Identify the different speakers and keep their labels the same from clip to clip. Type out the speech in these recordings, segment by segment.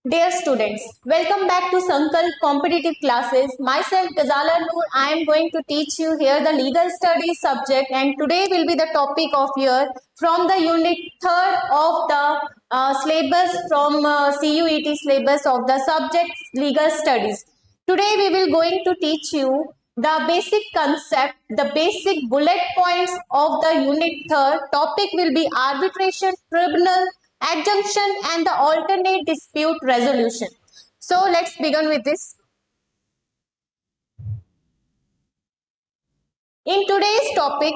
Speaker 1: Dear students, welcome back to Sankalp Competitive Classes. Myself, Ghazala Noor, I am going to teach you here the legal studies subject, and today will be the topic of year from the unit 3rd of the syllabus from CUET syllabus of the subject legal studies. Today we will going to teach you the basic concept, the basic bullet points of the unit 3rd. Topic will be arbitration, tribunal, adjunction and the alternate dispute resolution. So let's begin with this. In today's topic,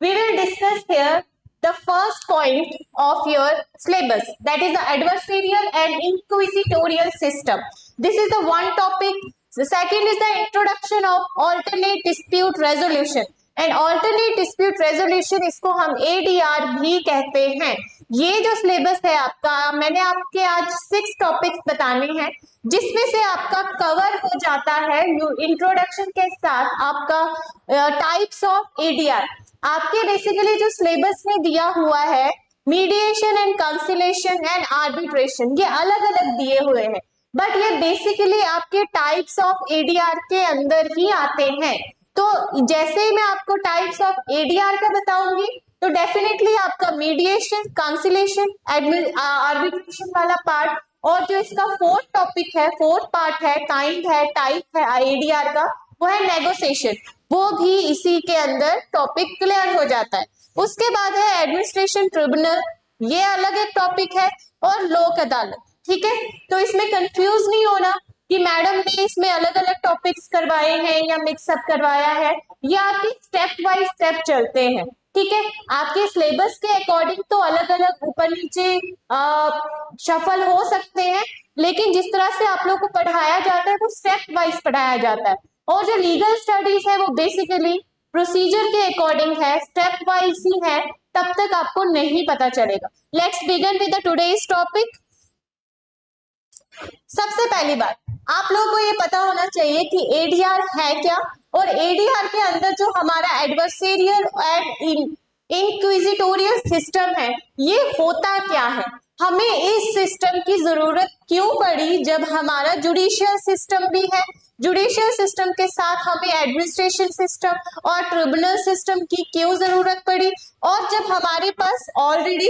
Speaker 1: we will discuss here the first point of your syllabus, that is the adversarial and inquisitorial system. This is the one topic. The second is the introduction of alternate dispute resolution. And alternate dispute resolution, इसको हम ADR भी कहते हैं. ये जो syllabus है आपका, मैंने आपके आज 6 टॉपिक्स बताने हैं जिसमें से आपका कवर हो जाता है इंट्रोडक्शन के साथ आपका टाइप्स ऑफ एडीआर. आपके बेसिकली जो सिलेबस में दिया हुआ है mediation and conciliation and arbitration, ये अलग अलग दिए हुए हैं, बट ये बेसिकली आपके टाइप्स ऑफ एडीआर के अंदर ही आते हैं. तो जैसे ही मैं आपको टाइप्स ऑफ एडीआर का बताऊंगी तो डेफिनेटली आपका मीडिएशन, कंसिलेशन, आर्बिट्रेशन वाला पार्ट और जो इसका फोर्थ टॉपिक है, फोर्थ पार्ट है, काइंड है, टाइप है एडीआर का, वो है नेगोशिएशन, वो भी इसी के अंदर टॉपिक क्लियर हो जाता है. उसके बाद है एडमिनिस्ट्रेशन ट्रिब्यूनल, ये अलग एक टॉपिक है, और लोक अदालत. ठीक है, तो इसमें कंफ्यूज नहीं होना कि मैडम ने इसमें अलग अलग टॉपिक्स करवाए हैं या मिक्सअप करवाया है. ये आपके स्टेप बाय स्टेप चलते हैं. ठीक है, आपके सिलेबस के अकॉर्डिंग तो अलग अलग ऊपर नीचे शफल हो सकते हैं, लेकिन जिस तरह से आप लोग को पढ़ाया जाता है वो स्टेप वाइज पढ़ाया जाता है. और जो लीगल स्टडीज है वो बेसिकली प्रोसीजर के अकॉर्डिंग है, स्टेप वाइज ही है, तब तक आपको नहीं पता चलेगा. Let's begin with the today's topic. सबसे पहली बात, आप लोगों को ये पता होना चाहिए कि एडीआर है क्या, और एडीआर के अंदर जो हमारा एडवर्सेरियल एंड इंक्विजिटोरियल सिस्टम है ये होता क्या है, हमें इस सिस्टम की जरूरत क्यों पड़ी जब हमारा जुडिशियल सिस्टम भी है. जुडिशियल सिस्टम के साथ हमें एडमिनिस्ट्रेशन सिस्टम और ट्रिब्यूनल सिस्टम की क्यों जरूरत पड़ी, और जब हमारे पास ऑलरेडी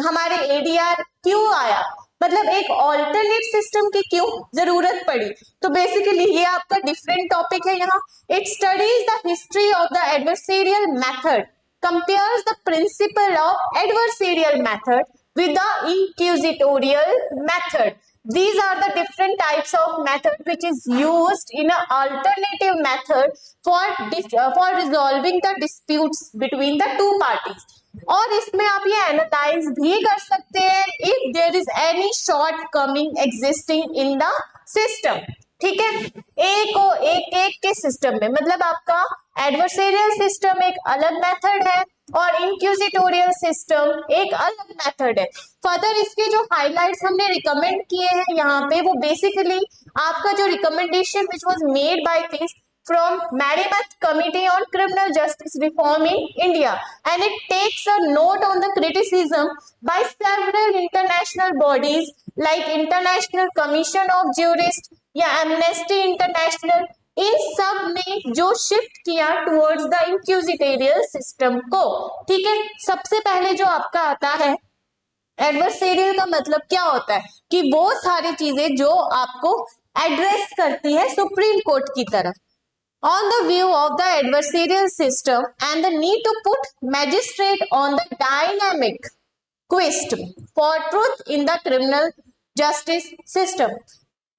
Speaker 1: हमारे एडीआर क्यों आया, मतलब एक ऑल्टरनेट सिस्टम की क्यों जरूरत पड़ी. तो बेसिकली ये आपका डिफरेंट टॉपिक है. यहाँ it studies the history of the adversarial method, compares the principle of adversarial method with the inquisitorial method. These are the different types of method which is used in an alternative method for resolving the disputes between the two parties. और इसमें आप ये analyse भी कर सकते हैं if there is any shortcoming existing in the system. ठीक है, एक के सिस्टम में, मतलब आपका एडवर्सेरियल सिस्टम एक अलग मेथड है और इंक्विजिटोरियल सिस्टम एक अलग मेथड है. फर्दर इसके जो हाइलाइट्स हमने रिकमेंड किए हैं यहाँ पे, वो बेसिकली आपका जो recommendation which was made by this from Merrimack Committee on Criminal Justice Reform in India, and it takes a note on the criticism by several international bodies like International Commission of Jurists या Amnesty International. इन सब ने जो shift किया towards the इंक्विजिटोरियल system को. ठीक है, सबसे पहले जो आपका आता है एडवर्सेरियल का मतलब क्या होता है कि वो सारी चीजें जो आपको एड्रेस करती है सुप्रीम कोर्ट की तरफ. On the view of the adversarial system and the need to put magistrate on the dynamic quest for truth in the criminal justice system.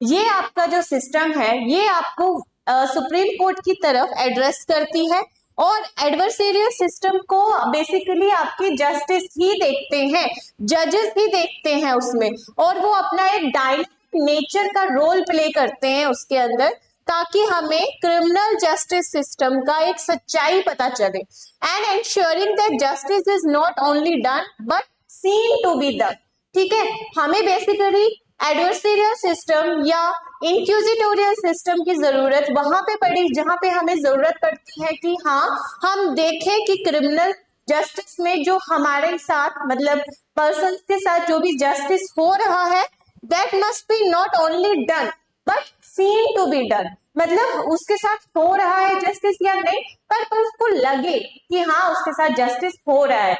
Speaker 1: ये आपका जो सिस्टम है ये आपको सुप्रीम कोर्ट की तरफ एड्रेस करती है, और एडवर्सेरियल सिस्टम को बेसिकली आपके जस्टिस ही देखते हैं, जजेस ही देखते हैं उसमें, और वो अपना एक डायनेमिक नेचर का रोल प्ले करते हैं उसके अंदर, ताकि हमें क्रिमिनल जस्टिस सिस्टम का एक सच्चाई पता चले. And ensuring that justice is not only done but seen to be done. ठीक है, हमें बेसिकली एडवर्सेरियल सिस्टम या इंक्विजिटोरियल सिस्टम की जरूरत वहां पे पड़ी जहां पे हमें जरूरत पड़ती है कि हाँ हम देखें कि क्रिमिनल जस्टिस में जो हमारे साथ, मतलब पर्सन के साथ जो भी जस्टिस हो रहा है that must be not only done but seen to be done, मतलब उसके साथ हो रहा है जस्टिस या नहीं, पर उसको लगे कि हाँ उसके साथ जस्टिस हो रहा है।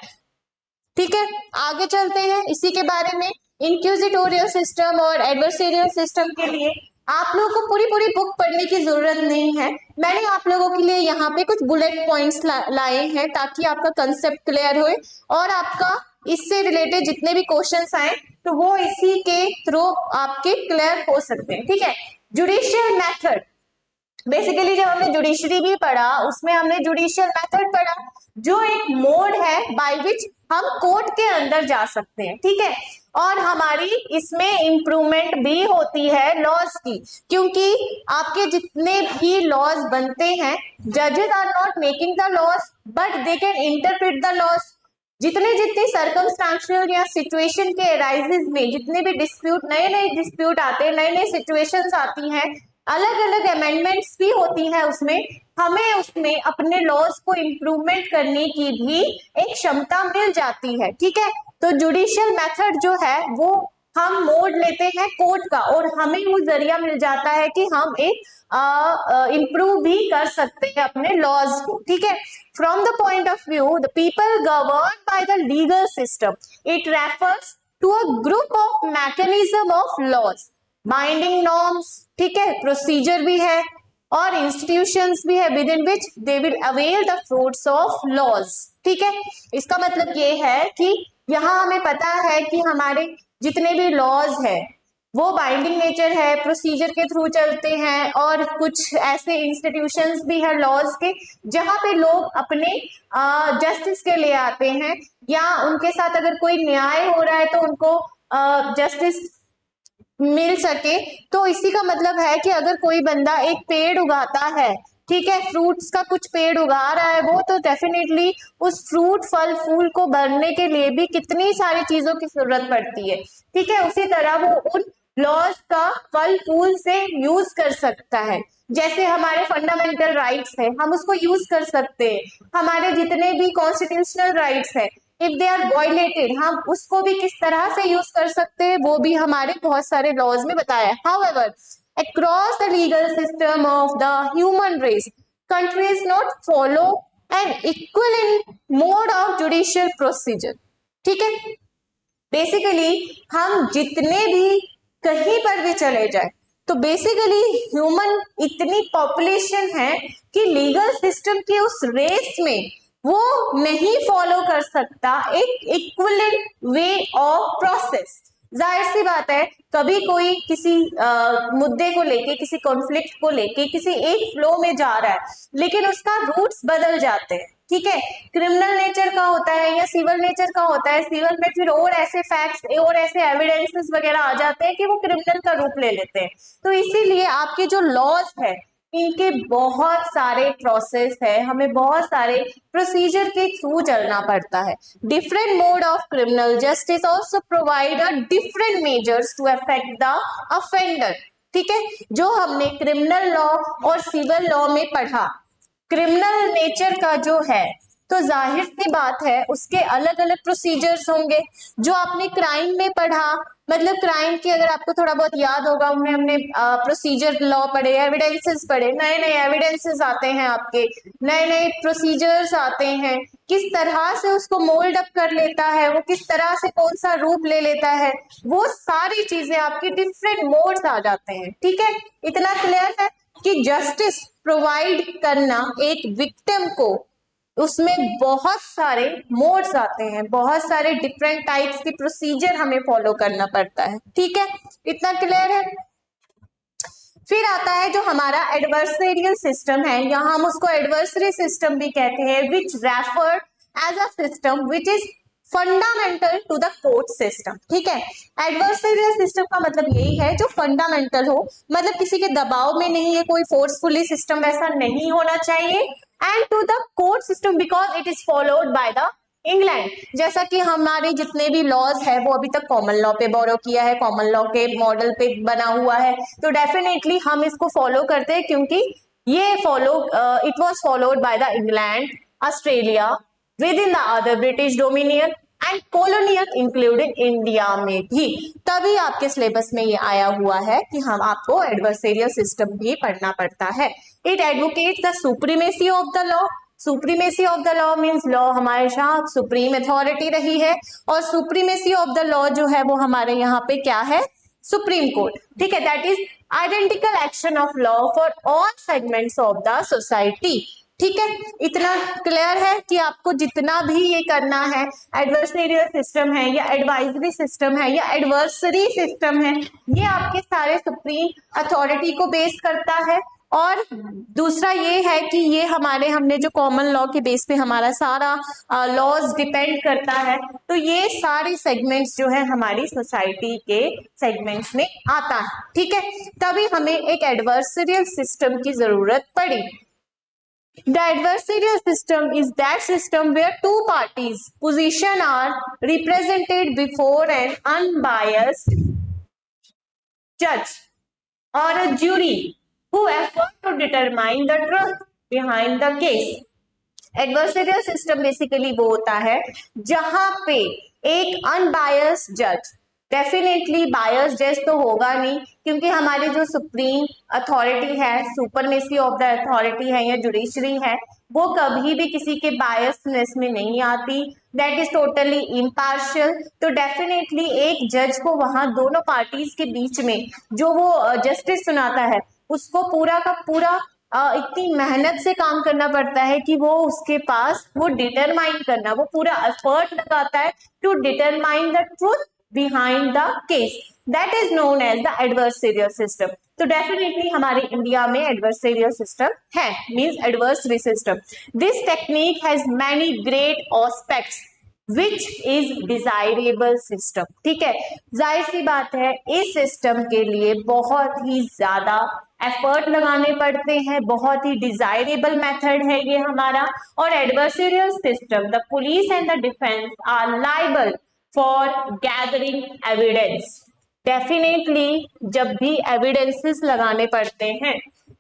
Speaker 1: ठीक है, आगे चलते हैं इसी के बारे में। इंक्विजिटोरियल सिस्टम और एडवर्सेरियल सिस्टम के लिए आप लोगों को पूरी पूरी बुक पढ़ने की जरूरत नहीं है, मैंने आप लोगों के लिए यहाँ पे कुछ बुलेट पॉइंट्स लाए हैं ताकि आपका कंसेप्ट क्लियर हो और आपका इससे रिलेटेड जितने भी क्वेश्चंस आए तो वो इसी के थ्रू आपके क्लियर हो सकते हैं। ठीक है, जुडिशियल मेथड, बेसिकली जब हमने जुडिशरी भी पढ़ा उसमें हमने जुडिशियल मेथड पढ़ा जो एक मोड है बाय विच हम कोर्ट के अंदर जा सकते हैं। ठीक है, और हमारी इसमें इंप्रूवमेंट भी होती है लॉज की, क्योंकि आपके जितने भी लॉज बनते हैं जजेस are not making the laws but they can interpret the laws. जितने जितने सर्कमस्टांशियल या सिचुएशन के अराइजेस में जितने भी डिस्प्यूट, नए नए डिस्प्यूट आते हैं, नए नए सिचुएशंस आती हैं, अलग अलग अमेंडमेंट्स भी होती है उसमें, हमें उसमें अपने लॉज को इम्प्रूवमेंट करने की भी एक क्षमता मिल जाती है। ठीक है, तो जुडिशियल मेथड जो है वो हम मोड लेते हैं कोर्ट का और हमें वो जरिया मिल जाता है कि हम एक इम्प्रूव भी कर सकते हैं अपने लॉज को। ठीक है, from the point of view the people govern by the legal system, it refers to a group of mechanism of laws, binding norms, ठीक है, प्रोसीजर भी है और इंस्टीट्यूशंस भी है within which they will avail the fruits of laws. ठीक है, इसका मतलब ये है कि यहाँ हमें पता है कि हमारे जितने भी लॉज है वो बाइंडिंग नेचर है, प्रोसीजर के थ्रू चलते हैं और कुछ ऐसे इंस्टीट्यूशंस भी है लॉज के जहां पे लोग अपने जस्टिस के लिए आते हैं या उनके साथ अगर कोई न्याय हो रहा है तो उनको जस्टिस मिल सके। तो इसी का मतलब है कि अगर कोई बंदा एक पेड़ उगाता है, ठीक है, फ्रूट्स का कुछ पेड़ उगा रहा है वो, तो डेफिनेटली उस फ्रूट फल फूल को बढ़ने के लिए भी कितनी सारी चीजों की जरूरत पड़ती है। ठीक है, उसी तरह वो उन लॉज का फल फूल से यूज कर सकता है, जैसे हमारे फंडामेंटल राइट्स है हम उसको यूज कर सकते हैं, हमारे जितने भी कॉन्स्टिट्यूशनल राइट्स है इफ दे आर वायलेटेड हम उसको भी किस तरह से यूज कर सकते हैं वो भी हमारे बहुत सारे लॉज में बताया है। However across the legal system of the human race countries not follow an equivalent mode of judicial procedure। ठीक है, बेसिकली हम जितने भी कहीं पर भी चले जाए तो बेसिकली ह्यूमन इतनी पॉपुलेशन है कि लीगल सिस्टम के उस रेस में वो नहीं फॉलो कर सकता एक इक्विवेलेंट वे ऑफ प्रोसेस। जाहिर सी बात है कभी कोई किसी मुद्दे को लेके, किसी कॉन्फ्लिक्ट को लेके किसी एक फ्लो में जा रहा है लेकिन उसका रूट्स बदल जाते हैं। ठीक है, क्रिमिनल नेचर का होता है या सिविल नेचर का होता है, सिविल में फिर और ऐसे फैक्ट्स और ऐसे एविडेंसेस वगैरह आ जाते हैं कि वो क्रिमिनल का रूप ले लेते हैं। तो इसीलिए आपके जो लॉज है इनके बहुत सारे प्रोसेस है, हमें बहुत सारे प्रोसीजर के थ्रू चलना पड़ता है। Different mode of criminal justice also provide a different measures to affect the offender. ठीक है, जो हमने क्रिमिनल लॉ और सिविल लॉ में पढ़ा, क्रिमिनल नेचर का जो है तो जाहिर सी बात है उसके अलग अलग प्रोसीजर्स होंगे। जो आपने क्राइम में पढ़ा, मतलब क्राइम की अगर आपको थोड़ा बहुत याद होगा उनमें हमने प्रोसीजर लॉ पढ़े, एविडेंसेस पढ़े, नए नए एविडेंसेस आते हैं, आपके नए नए प्रोसीजर्स आते हैं, किस तरह से उसको मोल्ड अप कर लेता है वो, किस तरह से कौन सा रूप ले लेता है, वो सारी चीजें आपकी डिफरेंट मोड्स आ जाते हैं। ठीक है, इतना क्लियर है कि जस्टिस प्रोवाइड करना एक विक्टिम को, उसमें बहुत सारे मोड्स आते हैं, बहुत सारे डिफरेंट टाइप्स की प्रोसीजर हमें फॉलो करना पड़ता है। ठीक है, इतना क्लियर है। फिर आता है जो हमारा एडवर्सरियल सिस्टम है, या हम उसको एडवर्सरी सिस्टम भी कहते हैं, which referred as a system which is fundamental to the court system. ठीक है, एडवर्सरियल सिस्टम का मतलब यही है जो फंडामेंटल हो, मतलब किसी के दबाव में नहीं है, कोई फोर्सफुली सिस्टम वैसा नहीं होना चाहिए, and to the court system because it is followed by the England. जैसा कि हमारे जितने भी लॉज है वो अभी तक कॉमन लॉ पे बोरो किया है, कॉमन लॉ के मॉडल पे बना हुआ है, तो डेफिनेटली हम इसको फॉलो करते हैं क्योंकि ये it was followed by the England, Australia, with in the other British dominion and colonial included India में भी। तभी आपके सिलेबस में ये आया हुआ है कि हम आपको एडवर्सेरियल सिस्टम भी पढ़ना पड़ता है। It advocates the supremacy of the law. Supremacy of the law means law हमारे यहाँ सुप्रीम अथॉरिटी रही है, और सुप्रीमेसी ऑफ द लॉ जो है वो हमारे यहाँ पे क्या है, सुप्रीम कोर्ट। ठीक है, that is identical action of law for all segments of the society. ठीक है, इतना क्लियर है कि आपको जितना भी ये करना है, एडवर्सरियल सिस्टम है या एडवाइजरी सिस्टम है या एडवर्सरी सिस्टम है, ये आपके सारे सुप्रीम अथॉरिटी को बेस करता है। और दूसरा ये है कि ये हमारे हमने जो कॉमन लॉ के बेस पे हमारा सारा लॉज डिपेंड करता है, तो ये सारी सेगमेंट्स जो है हमारी सोसाइटी के सेगमेंट्स में आता है। ठीक है, तभी हमें एक एडवर्सरियल सिस्टम की जरूरत पड़ी। The adversarial system is that system where two parties' position are represented before an unbiased judge or a jury who effort to determine the truth behind the case. Adversarial system basically वो होता है जहां पे एक unbiased जज, definitely बायस जज तो होगा नहीं, क्योंकि हमारी जो सुप्रीम अथॉरिटी है, सुपरमेसी ऑफ द अथॉरिटी है या जुडिशरी है, वो कभी भी किसी के बायसनेस में नहीं आती, दैट इज टोटली इम्पार्शियल। तो डेफिनेटली एक जज को वहां दोनों पार्टीज के बीच में जो वो जस्टिस सुनाता है, उसको पूरा का पूरा इतनी मेहनत से काम करना पड़ता है कि वो उसके पास वो डिटरमाइन करना, वो पूरा एफर्ट लगाता है to determine the truth behind the case, that is known as the adversarial system. तो डेफिनेटली हमारे इंडिया में एडवर्सरियल सिस्टम है, means adversary system. This technique has many great aspects which is desirable system. ठीक है, जाहिर सी बात है इस सिस्टम के लिए बहुत ही ज्यादा एफर्ट लगाने पड़ते हैं, बहुत ही डिजायरेबल मेथड है ये हमारा। और adversarial system, the police and the defence are liable for gathering evidence. Definitely जब भी एविडेंसेस लगाने पड़ते हैं,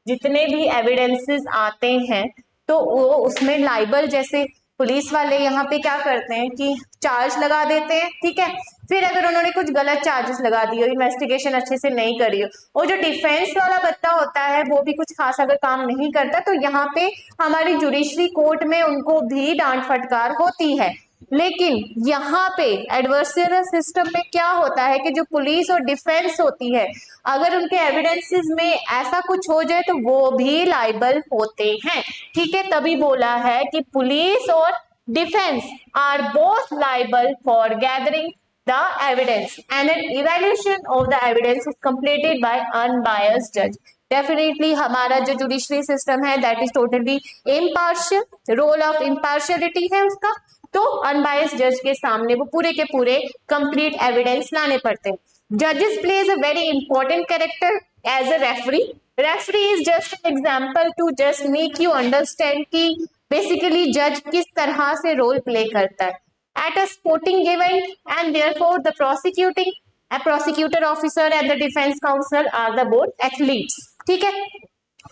Speaker 1: जितने भी एविडेंसेस आते हैं, तो वो उसमें लाइबल, जैसे पुलिस वाले यहाँ पे क्या करते हैं कि चार्ज लगा देते हैं। ठीक है, फिर अगर उन्होंने कुछ गलत चार्जेस लगा दिए, इन्वेस्टिगेशन अच्छे से नहीं करी हो, और जो डिफेंस वाला बत्ता होता है वो भी कुछ खास अगर काम नहीं करता, तो यहाँ पे हमारी जुडिशरी कोर्ट में उनको भी डांट फटकार होती है। लेकिन यहाँ पे एडवर्सरियल सिस्टम में क्या होता है कि जो पुलिस और डिफेंस होती है, अगर उनके एविडेंसेस में ऐसा कुछ हो जाए तो वो भी लाइबल होते हैं। ठीक है, तभी बोला है कि पुलिस और defence are both liable for gathering the evidence and an evaluation of the evidence is completed by unbiased judge. Definitely हमारा जो जुडिशरी सिस्टम है that is totally impartial, role of impartiality है उसका, तो अनबायस्ड जज के सामने वो पूरे के पूरे कंप्लीट एविडेंस लाने पड़ते हैं। जजेस plays a very important character as a referee. Referee is just an example to just make you understand कि बेसिकली जज किस तरह से रोल प्ले करता है at a sporting event, and therefore the prosecutor officer and the defense counsel are the both athletes. ठीक है,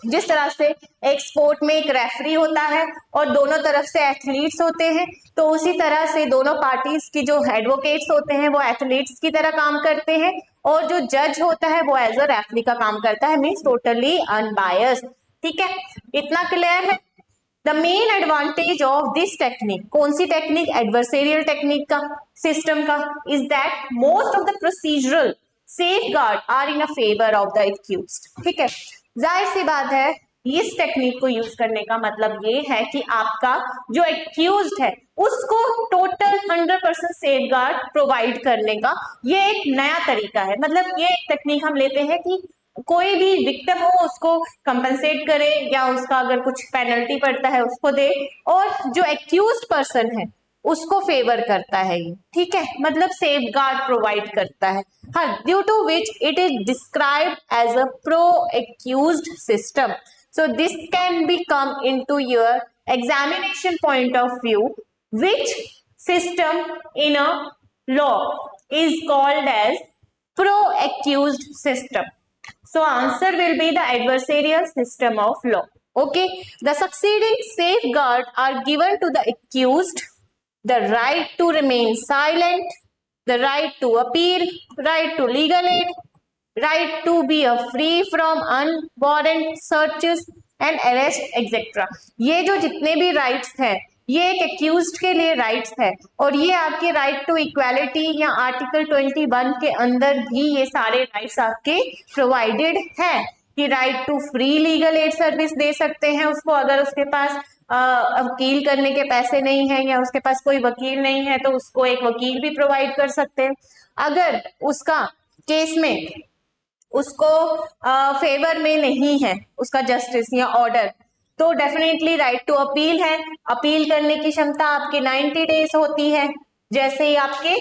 Speaker 1: जिस तरह से एक स्पोर्ट में एक रेफरी होता है और दोनों तरफ से एथलीट्स होते हैं, तो उसी तरह से दोनों पार्टीज की जो एडवोकेट्स होते हैं वो एथलीट्स की तरह काम करते हैं, और जो जज होता है वो एज अ रेफरी का काम करता है, मीन्स टोटली अनबायस्ड। ठीक है, इतना क्लियर है। The main advantage of this technique, कौन सी टेक्निक, एडवर्सेरियल टेक्निक का, सिस्टम का, is that most of the procedural safeguard are in a favor of the accused. ठीक है, जाहिर सी बात है इस टेक्निक को यूज करने का मतलब ये है कि आपका जो एक्यूज्ड है उसको टोटल 100% सेफगार्ड प्रोवाइड करने का ये एक नया तरीका है। मतलब ये एक टेक्निक हम लेते हैं कि कोई भी विक्टिम हो उसको कंपनसेट करे, या उसका अगर कुछ पेनल्टी पड़ता है उसको दे, और जो एक्यूज्ड पर्सन है उसको फेवर करता है ये। ठीक है, मतलब सेफगार्ड प्रोवाइड करता है। हाँ, due to which it is described as a pro accused system. So this can be come into your examination point of view, which system in a law is called as pro accused system. So answer will be the adversarial system of law. Okay, the succeeding safeguards are given to the accused the right to remain silent, the right to appeal, right to legal aid, right to be free from unwarranted searches and arrest etc. ये जो जितने भी rights हैं ये एक accused के लिए rights है और ये आपके राइट टू इक्वालिटी या आर्टिकल 21 के अंदर भी ये सारे राइट्स आपके प्रोवाइडेड हैं कि right to free legal aid service दे सकते हैं उसको, अगर उसके पास वकील करने के पैसे नहीं है या उसके पास कोई वकील नहीं है तो उसको एक वकील भी प्रोवाइड कर सकते हैं। अगर उसका केस में उसको फेवर में नहीं है उसका जस्टिस या ऑर्डर तो डेफिनेटली राइट टू अपील है, अपील करने की क्षमता आपके 90 डेज होती है। जैसे ही आपके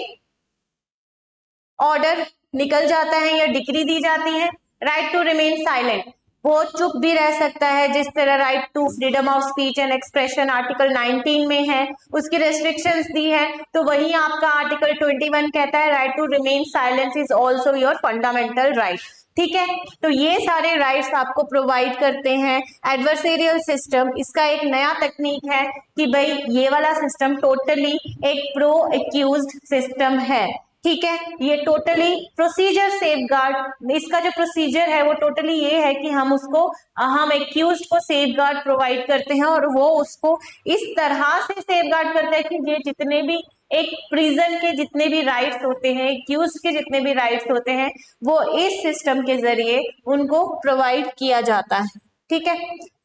Speaker 1: ऑर्डर निकल जाता है या डिक्री दी जाती है, राइट टू रिमेन साइलेंट, वो चुप भी रह सकता है, जिस तरह right to freedom of speech and expression article 19 में है, उसकी रेस्ट्रिक्शंस दी है, तो वही आपका आर्टिकल 21 कहता है right to remain silence is also your fundamental right. ठीक है, तो ये सारे राइट्स आपको प्रोवाइड करते हैं एडवर्सेरियल सिस्टम। इसका एक नया तकनीक है कि भाई ये वाला सिस्टम टोटली एक प्रो एक्यूज्ड सिस्टम है। ठीक है, ये टोटली प्रोसीजर सेफगार्ड, इसका जो प्रोसीजर है वो टोटली ये है कि हम उसको हम एक्यूज्ड को सेफगार्ड प्रोवाइड करते हैं और वो उसको इस तरह से सेफगार्ड करते हैं कि ये जितने भी एक प्रिजन के जितने भी राइट्स होते हैं, एक्यूज्ड के जितने भी राइट्स होते हैं वो इस सिस्टम के जरिए उनको प्रोवाइड किया जाता है। ठीक है,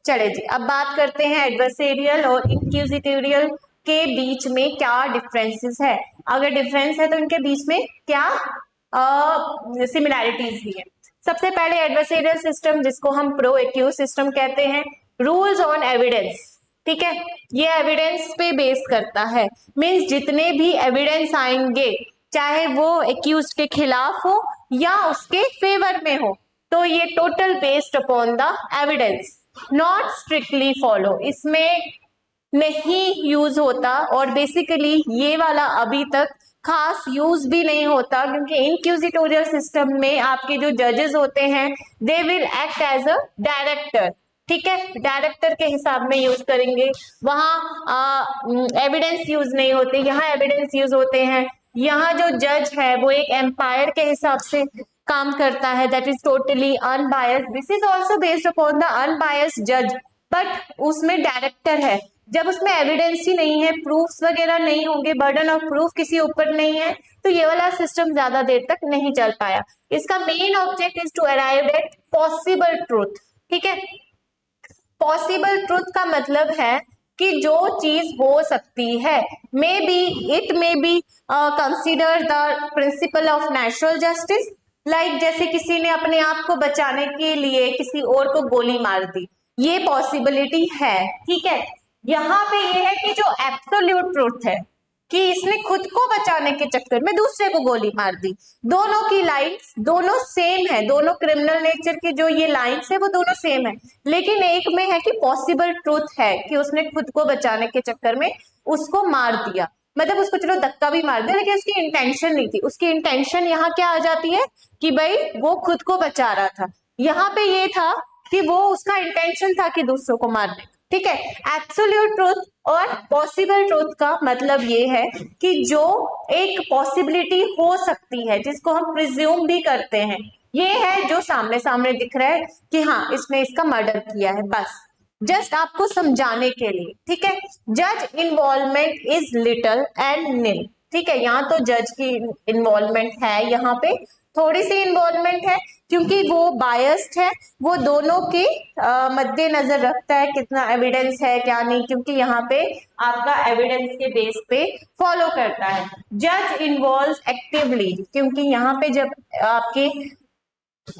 Speaker 1: चले जी अब बात करते हैं एडवर्सेरियल और इंक्विजिटोरियल के बीच में क्या डिफरेंसेस है। अगर डिफरेंस है तो इनके बीच में क्या सिमिलैरिटीज भी है। सबसे पहले एडवर्सेरियल सिस्टम जिसको हम प्रो एक्यूज सिस्टम कहते हैं, रूल्स ऑन एविडेंस। ठीक है, ये एविडेंस पे बेस करता है, मींस जितने भी एविडेंस आएंगे चाहे वो एक्यूज के खिलाफ हो या उसके फेवर में हो तो ये total based upon the evidence, not strictly follow, इसमें नहीं यूज होता और बेसिकली ये वाला अभी तक खास यूज भी नहीं होता क्योंकि इंक्विजिटोरियल सिस्टम में आपके जो जजेस होते हैं they will act as a director. ठीक है, डायरेक्टर के हिसाब में यूज करेंगे, वहां एविडेंस यूज नहीं होते, यहाँ एविडेंस यूज होते हैं। यहाँ जो जज है वो एक एम्पायर के हिसाब से काम करता है, that is totally unbiased, this is also based upon the unbiased जज, बट उसमें डायरेक्टर है। जब उसमें एविडेंस ही नहीं है, प्रूफ्स वगैरह नहीं होंगे, बर्डन ऑफ प्रूफ किसी ऊपर नहीं है तो ये वाला सिस्टम ज्यादा देर तक नहीं चल पाया। इसका main object is to arrive at possible truth. ठीक है, पॉसिबल ट्रूथ का मतलब है कि जो चीज हो सकती है, may be it may be consider the principle of natural justice, like जैसे किसी ने अपने आप को बचाने के लिए किसी और को गोली मार दी, ये पॉसिबिलिटी है। ठीक है, यहाँ पे ये है कि जो एब्सोल्यूट ट्रूथ है कि इसने खुद को बचाने के चक्कर में दूसरे को गोली मार दी, दोनों की लाइन्स दोनों सेम है, दोनों क्रिमिनल नेचर की जो ये लाइन्स है वो दोनों सेम है, लेकिन एक में है कि पॉसिबल ट्रूथ है कि उसने खुद को बचाने के चक्कर में उसको मार दिया, मतलब उसको चलो धक्का भी मार दिया लेकिन उसकी इंटेंशन नहीं थी, उसकी इंटेंशन यहाँ क्या आ जाती है कि भाई वो खुद को बचा रहा था। यहाँ पे ये था कि वो उसका इंटेंशन था कि दूसरों को मारने। ठीक है, एब्सोल्यूट ट्रूथ और पॉसिबल ट्रूथ का मतलब ये है कि जो एक पॉसिबिलिटी हो सकती है जिसको हम प्रिज्यूम भी करते हैं, ये है जो सामने सामने दिख रहा है कि हाँ इसने इसका मर्डर किया है, बस जस्ट आपको समझाने के लिए। ठीक है, जज इन्वॉल्वमेंट इज लिटिल एंड निल। ठीक है, यहाँ तो जज की इन्वॉल्वमेंट है, यहाँ पे थोड़ी सी इन्वॉल्वमेंट है क्योंकि वो बायस्ड है, वो दोनों के मद्देनजर रखता है कितना एविडेंस है क्या नहीं, क्योंकि यहाँ पे आपका एविडेंस के बेस पे फॉलो करता है। जज इन्वॉल्व एक्टिवली, क्योंकि यहाँ पे जब आपके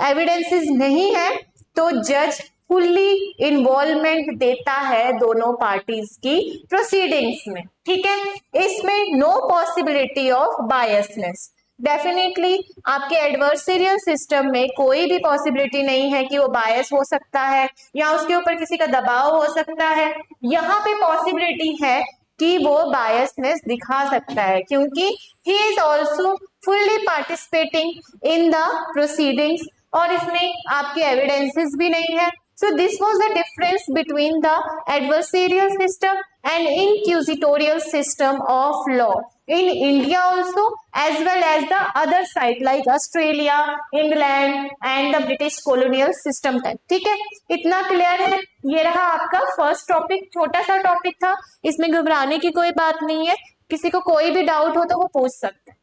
Speaker 1: एविडेंसेस नहीं है तो जज फुल्ली इन्वॉल्वमेंट देता है दोनों पार्टीज की प्रोसीडिंग्स में। ठीक है, इसमें no possibility of biasness, definitely आपके एडवर्सेरियल सिस्टम में कोई भी पॉसिबिलिटी नहीं है कि वो बायस हो सकता है या उसके ऊपर किसी का दबाव हो सकता है। यहाँ पे पॉसिबिलिटी है कि वो बायसनेस दिखा सकता है क्योंकि he is also fully participating in the proceedings और इसमें आपके एविडेंसेस भी नहीं है, So this was the difference between the adversarial system and inquisitorial system of law in India also, as well as the other side like Australia, England and the British colonial system type. ठीक है, इतना clear है। ये रहा आपका first topic, छोटा सा topic था, इसमें घबराने की कोई बात नहीं है, किसी को कोई भी डाउट हो तो वो पूछ सकते हैं।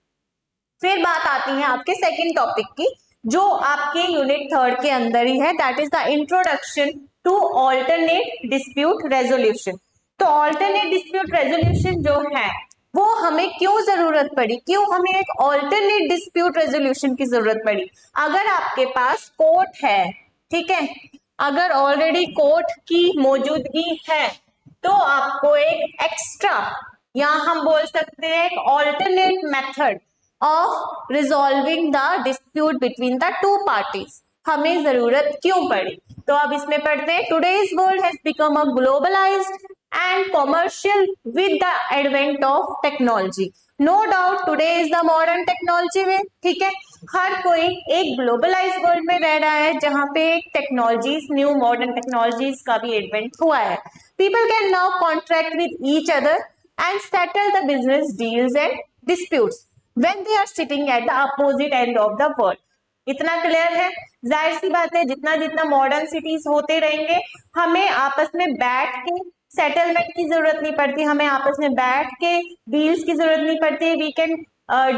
Speaker 1: फिर बात आती है आपके सेकंड टॉपिक की, जो आपके यूनिट थर्ड के अंदर ही है, that is the introduction to alternate dispute resolution. तो ऑल्टरनेट डिस्प्यूट रेजोल्यूशन जो है वो हमें क्यों जरूरत पड़ी, क्यों हमें एक ऑल्टरनेट डिस्प्यूट रेजोल्यूशन की जरूरत पड़ी। अगर आपके पास कोर्ट है, ठीक है, अगर ऑलरेडी कोर्ट की मौजूदगी है तो आपको एक एक्स्ट्रा, या हम बोल सकते हैं एक alternate method of resolving the dispute between the two parties हमें जरूरत क्यों पड़ी। तो अब इसमें पढ़ते हैं, today's world has become a globalised and commercial with the advent of technology. No doubt today is the modern technology way, ठीक है, हर कोई एक ग्लोबलाइज वर्ल्ड में रह रहा है जहां पे टेक्नोलॉजीज, न्यू मॉडर्न टेक्नोलॉजीज का भी एडवेंट हुआ है। People can now contract with each other and settle the business deals and disputes when they are sitting at the opposite end of the world। इतना क्लियर है। जाहिर सी बात है, जितना जितना मॉडर्न सिटीज होते रहेंगे हमें आपस में बैठ के सेटलमेंट की जरूरत नहीं पड़ती, हमें आपस में बैठ के डील्स की जरूरत नहीं पड़ती। We can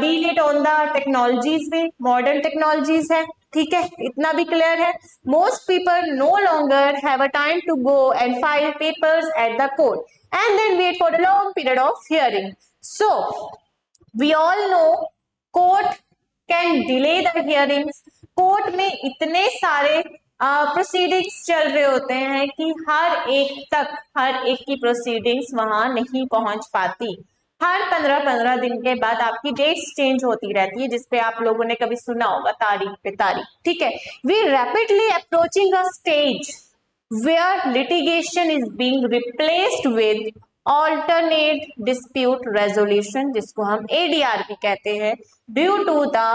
Speaker 1: deal it on the technologies में, मॉडर्न टेक्नोलॉजीज है, ठीक है, इतना भी क्लियर है। Most people no longer have a time to go and file papers at the court and then wait for a long period of hearing. So we all know court can delay the hearings। Court में इतने सारे proceedings चल रहे होते हैं कि हर एक की प्रोसीडिंग्स वहां नहीं पहुंच पाती। हर 15-15 दिन के बाद आपकी डेट्स चेंज होती रहती है, जिसपे आप लोगों ने कभी सुना होगा तारीख पे तारीख, ठीक है। We rapidly approaching a stage where litigation is being replaced with alternate dispute resolution, जिसको हम ADR भी कहते हैं, due to the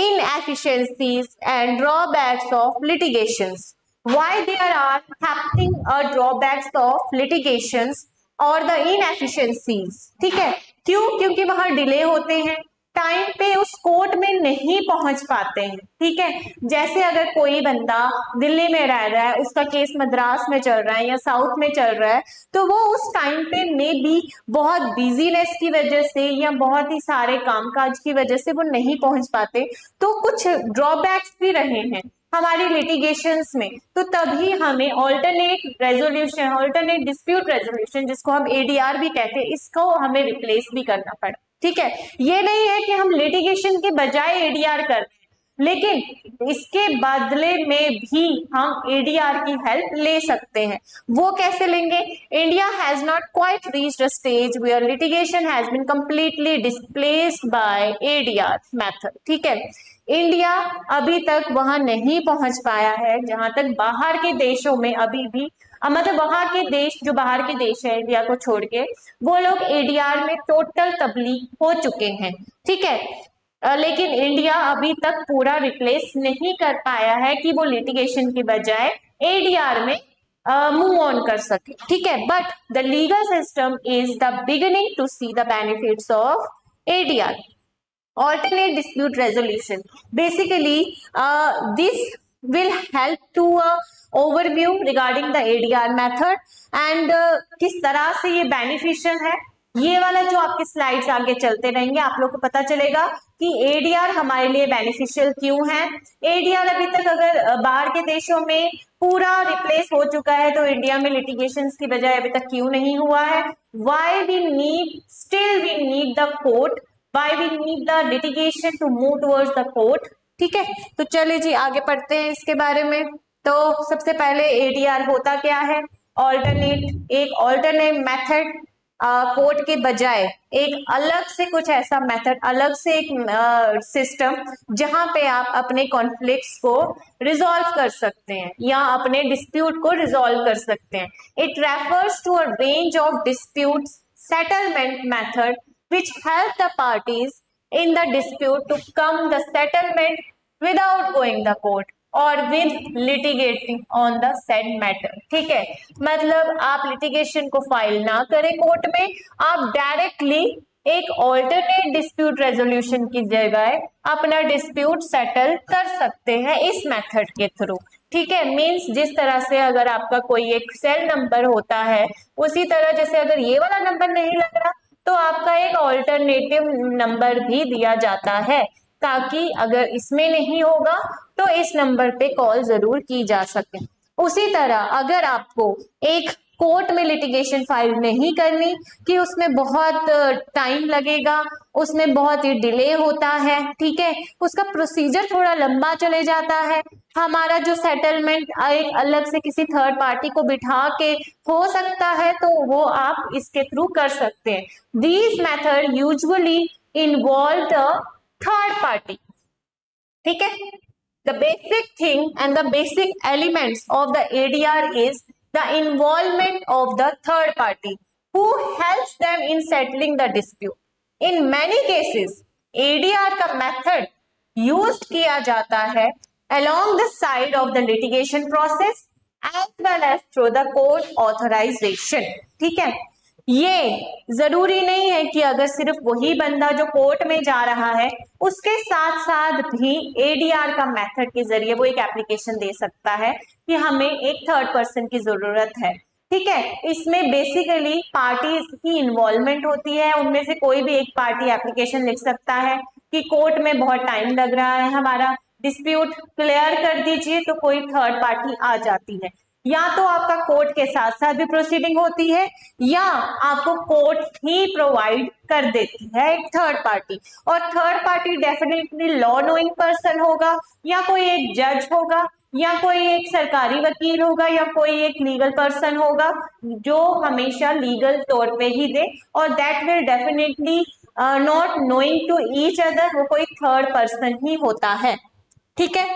Speaker 1: inefficiencies and drawbacks of litigations। Why there are happening drawbacks of litigations और the inefficiencies, ठीक है, क्यों, क्योंकि वहां डिले होते हैं, टाइम पे उस कोर्ट में नहीं पहुंच पाते हैं, ठीक है। जैसे अगर कोई बंदा दिल्ली में रह रहा है, उसका केस मद्रास में चल रहा है या साउथ में चल रहा है, तो वो उस टाइम पे मे बी बहुत बिजीनेस की वजह से या बहुत ही सारे कामकाज की वजह से वो नहीं पहुंच पाते। तो कुछ ड्रॉबैक्स भी रहे हैं हमारी लिटिगेशंस में, तो तभी हमें alternate resolution, alternate dispute resolution, जिसको हम ADR भी कहते हैं, इसको हमें रिप्लेस भी करना पड़ा, ठीक है। ये नहीं है कि हम लिटिगेशन के बजाय ADR करते हैं, लेकिन इसके बदले में भी हम ADR की हेल्प ले सकते हैं। वो कैसे लेंगे? India has not quite reached a stage where litigation has been completely displaced by ADR method, ठीक है। इंडिया अभी तक वहां नहीं पहुंच पाया है जहां तक बाहर के देशों में अभी भी, मतलब वहां के देश, जो बाहर के देश है इंडिया को छोड़ के, वो लोग ADR में टोटल तब्लीग हो चुके हैं, ठीक है। लेकिन इंडिया अभी तक पूरा रिप्लेस नहीं कर पाया है कि वो लिटिगेशन की बजाय ADR में मूव ऑन कर सके, ठीक है। But the legal system is the beginning to see the benefits of ADR, alternate dispute resolution। Basically this will help to overview regarding the ADR method and किस तरह से ये बेनिफिशियल है। ये वाला जो आपके स्लाइड्स आगे चलते रहेंगे, आप लोग को पता चलेगा कि ADR हमारे लिए बेनिफिशियल क्यों है। ADR अभी तक अगर बाहर के देशों में पूरा रिप्लेस हो चुका है तो इंडिया में लिटिगेशंस की बजाय अभी तक क्यों नहीं हुआ है? Why we need, still we need the court, why we need the litigation to move towards the court, ठीक है। तो चलिए जी आगे पढ़ते हैं इसके बारे में। तो सबसे पहले ADR होता क्या है? ऑल्टरनेट, एक ऑल्टरनेट मेथड, कोर्ट के बजाय एक अलग से कुछ ऐसा मेथड, अलग से एक सिस्टम जहां पे आप अपने कॉन्फ्लिक्ट्स को रिजॉल्व कर सकते हैं या अपने डिस्प्यूट को रिजॉल्व कर सकते हैं। It refers to a range of dispute settlement method which help the parties in the dispute to come the settlement without going the court और with litigating on the said matter. ठीक है, मतलब आप litigation को file ना करें court में, आप डायरेक्टली एक ऑल्टरनेट डिस्प्यूट रेजोल्यूशन की जगह अपना डिस्प्यूट सेटल कर सकते हैं इस मेथड के थ्रू। ठीक है, मींस जिस तरह से अगर आपका कोई एक सेल नंबर होता है, उसी तरह जैसे अगर ये वाला नंबर नहीं लग रहा तो आपका एक ऑल्टरनेटिव नंबर भी दिया जाता है, ताकि अगर इसमें नहीं होगा तो इस नंबर पे कॉल जरूर की जा सके। उसी तरह अगर आपको एक कोर्ट में लिटिगेशन फाइल नहीं करनी कि उसमें बहुत टाइम लगेगा, उसमें बहुत ही डिले होता है, ठीक है, उसका प्रोसीजर थोड़ा लंबा चले जाता है, हमारा जो सेटलमेंट एक अलग से किसी थर्ड पार्टी को बिठा के हो सकता है, तो वो आप इसके थ्रू कर सकते हैं। These method usually involve the third party. ठीक है, the basic thing and the basic elements of the ADR is the involvement of the third party who helps them in settling the dispute. In many cases ADR का method used किया जाता है along the side of the litigation process as well as through the court authorization। ठीक है, ये जरूरी नहीं है कि अगर सिर्फ वही बंदा जो कोर्ट में जा रहा है उसके साथ साथ भी एडीआर का मेथड के जरिए वो एक एप्लीकेशन दे सकता है कि हमें एक थर्ड पर्सन की जरूरत है। ठीक है, इसमें बेसिकली पार्टीज की इन्वॉल्वमेंट होती है, उनमें से कोई भी एक पार्टी एप्लीकेशन लिख सकता है कि कोर्ट में बहुत टाइम लग रहा है, हमारा डिस्प्यूट क्लियर कर दीजिए, तो कोई थर्ड पार्टी आ जाती है। या तो आपका कोर्ट के साथ साथ भी प्रोसीडिंग होती है या आपको कोर्ट ही प्रोवाइड कर देती है एक थर्ड पार्टी, और third party definitely law knowing person होगा, या कोई एक जज होगा, या कोई एक सरकारी वकील होगा, या कोई एक लीगल पर्सन होगा जो हमेशा लीगल तौर पे ही दे, और that will definitely not knowing to each other, वो कोई थर्ड पर्सन ही होता है। ठीक है,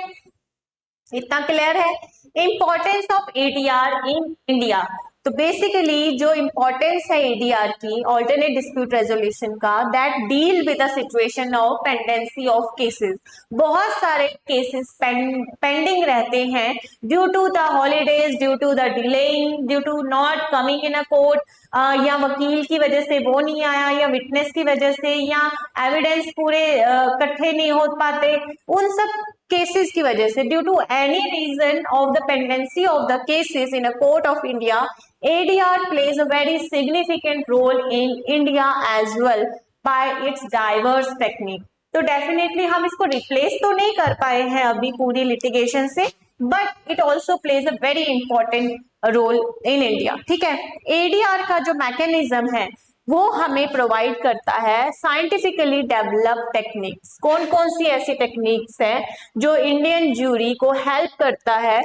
Speaker 1: इतना क्लियर है। Importance of ADR in India, तो बेसिकली जो इंपॉर्टेंस है एडीआर की, ऑल्टरनेट डिस्प्यूट रेजोल्यूशन का, that deal with the situation of pendency of cases. बहुत सारे केसेस पेंडिंग रहते हैं due to the holidays, due to the delaying, due to not coming in a court, या वकील की वजह से वो नहीं आया, या विटनेस की वजह से, या एविडेंस पूरे इकट्ठे नहीं हो पाते, उन सब केसेस की वजह से, due to any reason of the pendency of the cases in a court of India, ADR plays a very significant role in India as well by its diverse technique। तो डेफिनेटली हम इसको replace तो नहीं कर पाए हैं अभी पूरी लिटिगेशन से, but it also plays a very important role in India. ठीक है, एडीआर का जो मैकेनिज्म है वो हमें प्रोवाइड करता है साइंटिफिकली डेवलप्ड टेक्निक्स। कौन कौन सी ऐसी टेक्निक्स हैं जो इंडियन ज्यूरी को हेल्प करता है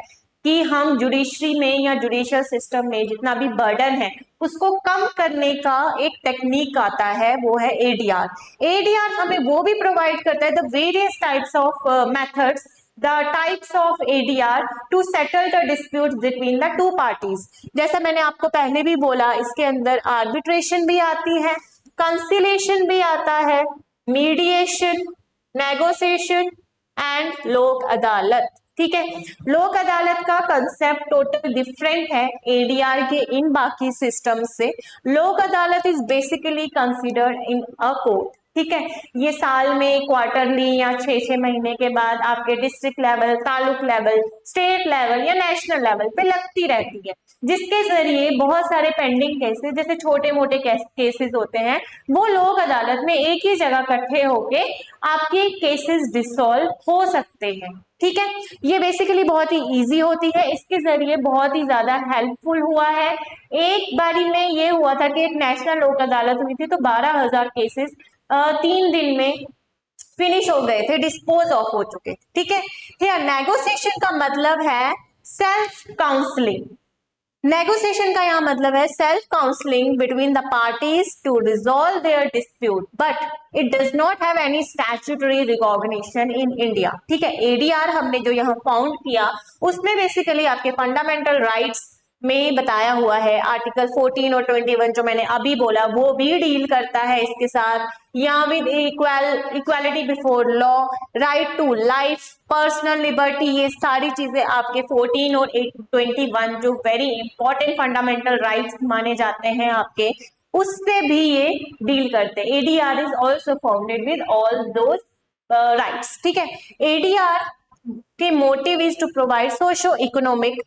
Speaker 1: कि हम जुडिशरी में या जुडिशियल सिस्टम में जितना भी बर्डन है उसको कम करने का एक टेक्निक आता है, वो है एडीआर। एडीआर हमें वो भी प्रोवाइड करता है the various types of methods, the types of ADR to settle the disputes between the two parties। जैसा मैंने आपको पहले भी बोला, इसके अंदर आर्बिट्रेशन भी आती है, कंसिलेशन भी आता है, मीडिएशन, नेगोशिएशन एंड लोक अदालत। ठीक है, लोक अदालत का कंसेप्ट टोटल डिफरेंट है एडीआर के इन बाकी सिस्टम से। लोक Adalat is basically considered in a court. ठीक है, ये साल में क्वार्टरली या 6-6 महीने के बाद आपके district level, taluk level, state level या नेशनल लेवल पे लगती रहती है, जिसके जरिए बहुत सारे पेंडिंग केसेस, जैसे छोटे मोटे केसेस होते हैं, वो लोक अदालत में एक ही जगह इकट्ठे होके आपके केसेस डिसॉल्व हो सकते हैं। ठीक है, ये बेसिकली बहुत ही इजी होती है, इसके जरिए बहुत ही ज्यादा हेल्पफुल हुआ है। एक बारी में ये हुआ था कि एक नेशनल लोक अदालत हुई थी, तो 12,000 केसेस 3 दिन में फिनिश हो गए थे, डिस्पोज ऑफ हो चुके थे। ठीक है, हियर नेगोशिएशन का मतलब है सेल्फ काउंसलिंग। नेगोशिएशन का यहाँ मतलब है self counselling between the parties to resolve their dispute, but it does not have any statutory recognition in India. ठीक है, एडीआर हमने जो यहाँ फाउंड किया उसमें बेसिकली आपके फंडामेंटल राइट्स में बताया हुआ है। आर्टिकल 14 और 21 जो मैंने अभी बोला वो भी डील करता है इसके साथ। यहाँ with equality before law, right to life, personal liberty, ये सारी चीजें आपके 14 और 21 जो वेरी इंपॉर्टेंट फंडामेंटल राइट्स माने जाते हैं आपके, उससे भी ये डील करते हैं। ADR is also founded with all those rights. ठीक है, एडीआर के motive is to provide socio economic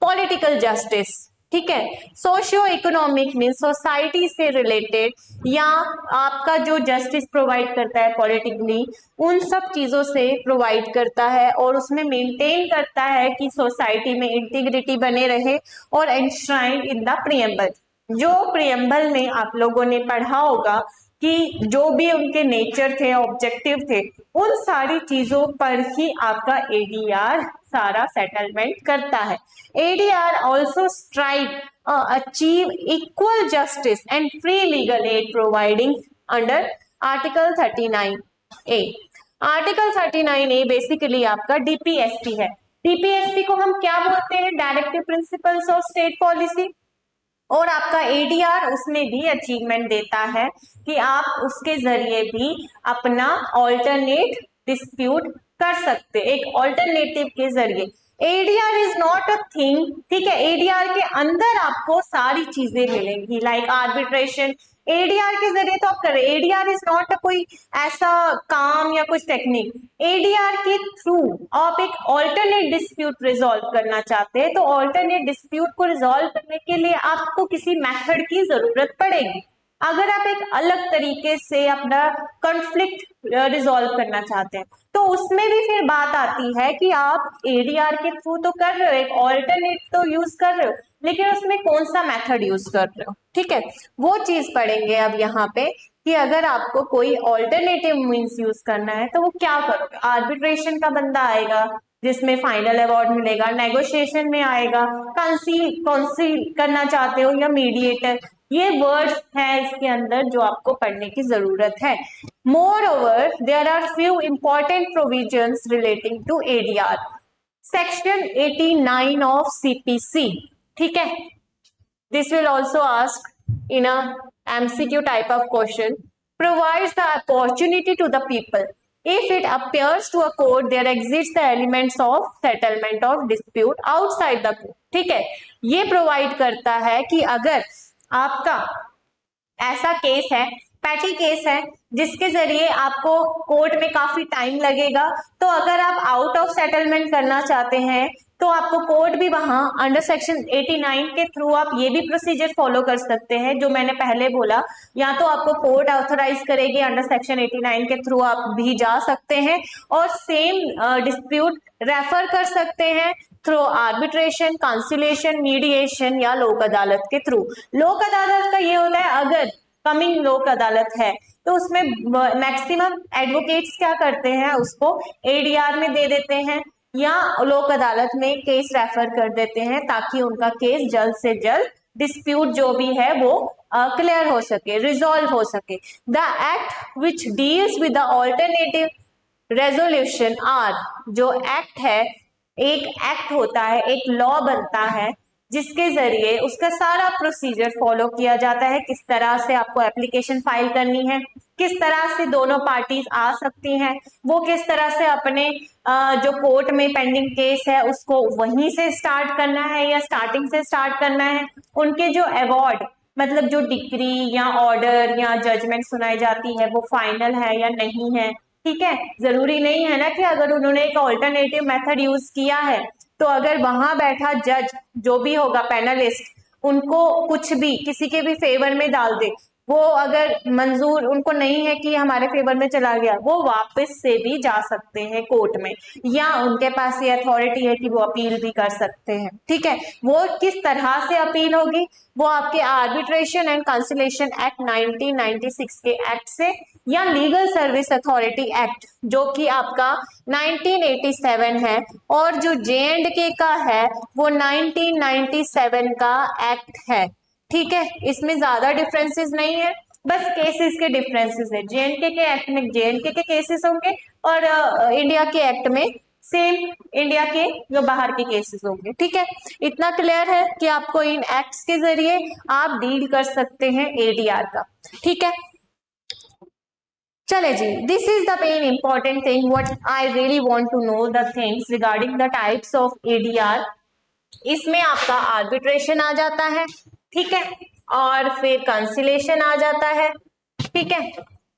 Speaker 1: political justice. ठीक है, सोशियो इकोनॉमिक मीन सोसाइटी से रिलेटेड या आपका जो जस्टिस प्रोवाइड करता है पॉलिटिकली, उन सब चीजों से प्रोवाइड करता है और उसमें मेंटेन करता है कि सोसाइटी में इंटीग्रिटी बने रहे। और एनश्राइंड इन द प्रियम्बल, जो प्रियम्बल में आप लोगों ने पढ़ा होगा कि जो भी उनके नेचर थे, ऑब्जेक्टिव थे, उन सारी चीजों पर ही आपका एडीआर सारा सेटलमेंट करता है। ADR also strive achieve equal justice and free legal add providing under article 39A। Article 39A basically आपका डीपीएसपी है। डीपीएसपी को हम क्या बोलते हैं? Directive principles of state policy. और आपका एडीआर उसमें भी अचीवमेंट देता है कि आप उसके जरिए भी अपना ऑल्टरनेट डिस्प्यूट कर सकते, एक ऑल्टरनेटिव के जरिए। ADR is not a thing, ठीक है, एडीआर के अंदर आपको सारी चीजें मिलेंगी लाइक आर्बिट्रेशन। एडीआर के जरिए तो आप कर रहे, एडीआर इज नॉट कोई ऐसा काम या कुछ टेक्निक। एडीआर के थ्रू आप एक ऑल्टरनेट डिस्प्यूट रिजॉल्व करना चाहते हैं, तो ऑल्टरनेट डिस्प्यूट को रिजॉल्व करने के लिए आपको किसी मेथड की जरूरत पड़ेगी। अगर आप एक अलग तरीके से अपना कॉन्फ्लिक्ट रिजॉल्व करना चाहते हैं, तो उसमें भी फिर बात आती है कि आप एडीआर के थ्रू तो कर रहे हो, एक ऑल्टरनेट तो यूज कर रहे हो, लेकिन उसमें कौन सा मेथड यूज कर रहे हो। ठीक है, वो चीज पढ़ेंगे अब यहाँ पे कि अगर आपको कोई ऑल्टरनेटिव मीन्स यूज करना है तो वो क्या करोगे। आर्बिट्रेशन का बंदा आएगा जिसमें फाइनल अवार्ड मिलेगा, नेगोशिएशन में आएगा, काउंसिल करना चाहते हो, या मीडिएटर। ये वर्ड्स हैं इसके अंदर जो आपको पढ़ने की जरूरत है। Moreover there are few important provisions relating to ADR. Section 89 of CPC, ठीक है, this will also ask in a MCQ type of question, provides the opportunity to the people if it appears to a court there exists the elements of settlement of dispute outside the court। ठीक है, ये provide करता है कि अगर आपका ऐसा case है, पैटी केस है, जिसके जरिए आपको कोर्ट में काफी टाइम लगेगा, तो अगर आप आउट ऑफ सेटलमेंट करना चाहते हैं तो आपको कोर्ट भी वहां अंडर सेक्शन 89 के थ्रू आप ये भी प्रोसीजर फॉलो कर सकते हैं जो मैंने पहले बोला। या तो आपको कोर्ट ऑथराइज करेगी, अंडर सेक्शन 89 के थ्रू आप भी जा सकते हैं और सेम डिस्प्यूट रेफर कर सकते हैं थ्रू आर्बिट्रेशन, कांसिलेशन, मीडिएशन या लोक अदालत के थ्रू। लोक अदालत का ये होता है, अगर कमिंग लोक अदालत है तो उसमें मैक्सिमम एडवोकेट्स क्या करते हैं, उसको एडीआर में दे देते हैं या लोक अदालत में केस रेफर कर देते हैं ताकि उनका केस जल्द से जल्द डिस्प्यूट जो भी है वो क्लियर हो सके, रिजॉल्व हो सके। The act which deals with the alternative resolution are, जो एक्ट है, एक एक्ट होता है, एक लॉ बनता है जिसके जरिए उसका सारा प्रोसीजर फॉलो किया जाता है। किस तरह से आपको एप्लीकेशन फाइल करनी है, किस तरह से दोनों पार्टीज आ सकती हैं, वो किस तरह से अपने जो कोर्ट में पेंडिंग केस है उसको वहीं से स्टार्ट करना है या स्टार्टिंग से स्टार्ट करना है, उनके जो अवार्ड मतलब जो डिक्री या ऑर्डर या जजमेंट सुनाई जाती है वो फाइनल है या नहीं है। ठीक है, जरूरी नहीं है ना कि अगर उन्होंने एक ऑल्टरनेटिव मेथड यूज किया है तो अगर वहां बैठा जज जो भी होगा पैनलिस्ट उनको कुछ भी किसी के भी फेवर में डाल दे, वो अगर मंजूर उनको नहीं है कि हमारे फेवर में चला गया, वो वापस से भी जा सकते हैं कोर्ट में, या उनके पास ये अथॉरिटी है कि वो अपील भी कर सकते हैं। ठीक है, वो किस तरह से अपील होगी, वो आपके आर्बिट्रेशन एंड कांसिलेशन एक्ट 1996 के एक्ट से या लीगल सर्विस अथॉरिटी एक्ट जो कि आपका 1987 है, और जो JNK का है वो 1997 का एक्ट है। ठीक है, इसमें ज्यादा डिफरेंसेस नहीं है, बस केसेस के डिफरेंसेस है। JNK के एक्ट में JNK के केसेस होंगे और इंडिया के एक्ट में सेम इंडिया के जो बाहर के केसेस होंगे। ठीक है, इतना क्लियर है कि आपको इन एक्ट्स के जरिए आप डील कर सकते हैं एडीआर का। ठीक है, चले जी, this is the main important thing what I really want to know the things regarding the types of ADR. इसमें आपका आर्बिट्रेशन आ जाता है, ठीक है, और फिर कंसिलेशन आ जाता है, ठीक है,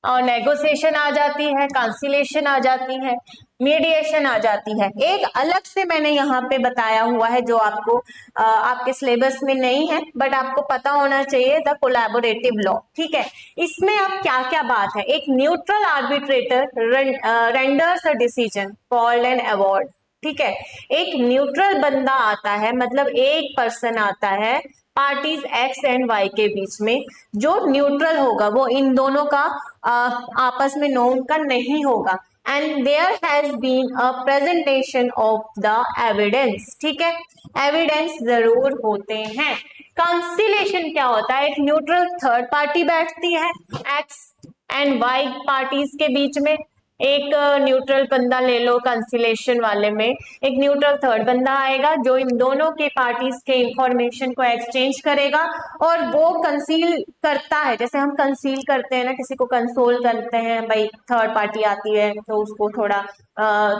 Speaker 1: और नेगोशिएशन आ जाती है, कंसिलेशन आ जाती है, मीडिएशन आ जाती है। एक अलग से मैंने यहाँ पे बताया हुआ है जो आपको आपके सिलेबस में नहीं है बट आपको पता होना चाहिए, द कोलैबोरेटिव लॉ। ठीक है, इसमें अब क्या क्या बात है, एक neutral arbitrator renders a decision called an award. ठीक है, एक न्यूट्रल बंदा आता है, मतलब एक पर्सन आता है पार्टीज एक्स एंड वाई के बीच में, जो न्यूट्रल होगा, वो इन दोनों का आपस में नोन का नहीं होगा, and there has been a presentation of the evidence. ठीक है, एविडेंस जरूर होते हैं। कंसिलेशन क्या होता है, एक न्यूट्रल थर्ड पार्टी बैठती है एक्स एंड वाई पार्टीज के बीच में, एक न्यूट्रल बंदा ले लो, कंसिलेशन वाले में एक न्यूट्रल थर्ड बंदा आएगा जो इन दोनों के पार्टीज के इंफॉर्मेशन को एक्सचेंज करेगा और वो कंसील करता है, जैसे हम कंसील करते हैं ना, किसी को कंसोल करते हैं, भाई थर्ड पार्टी आती है तो उसको थोड़ा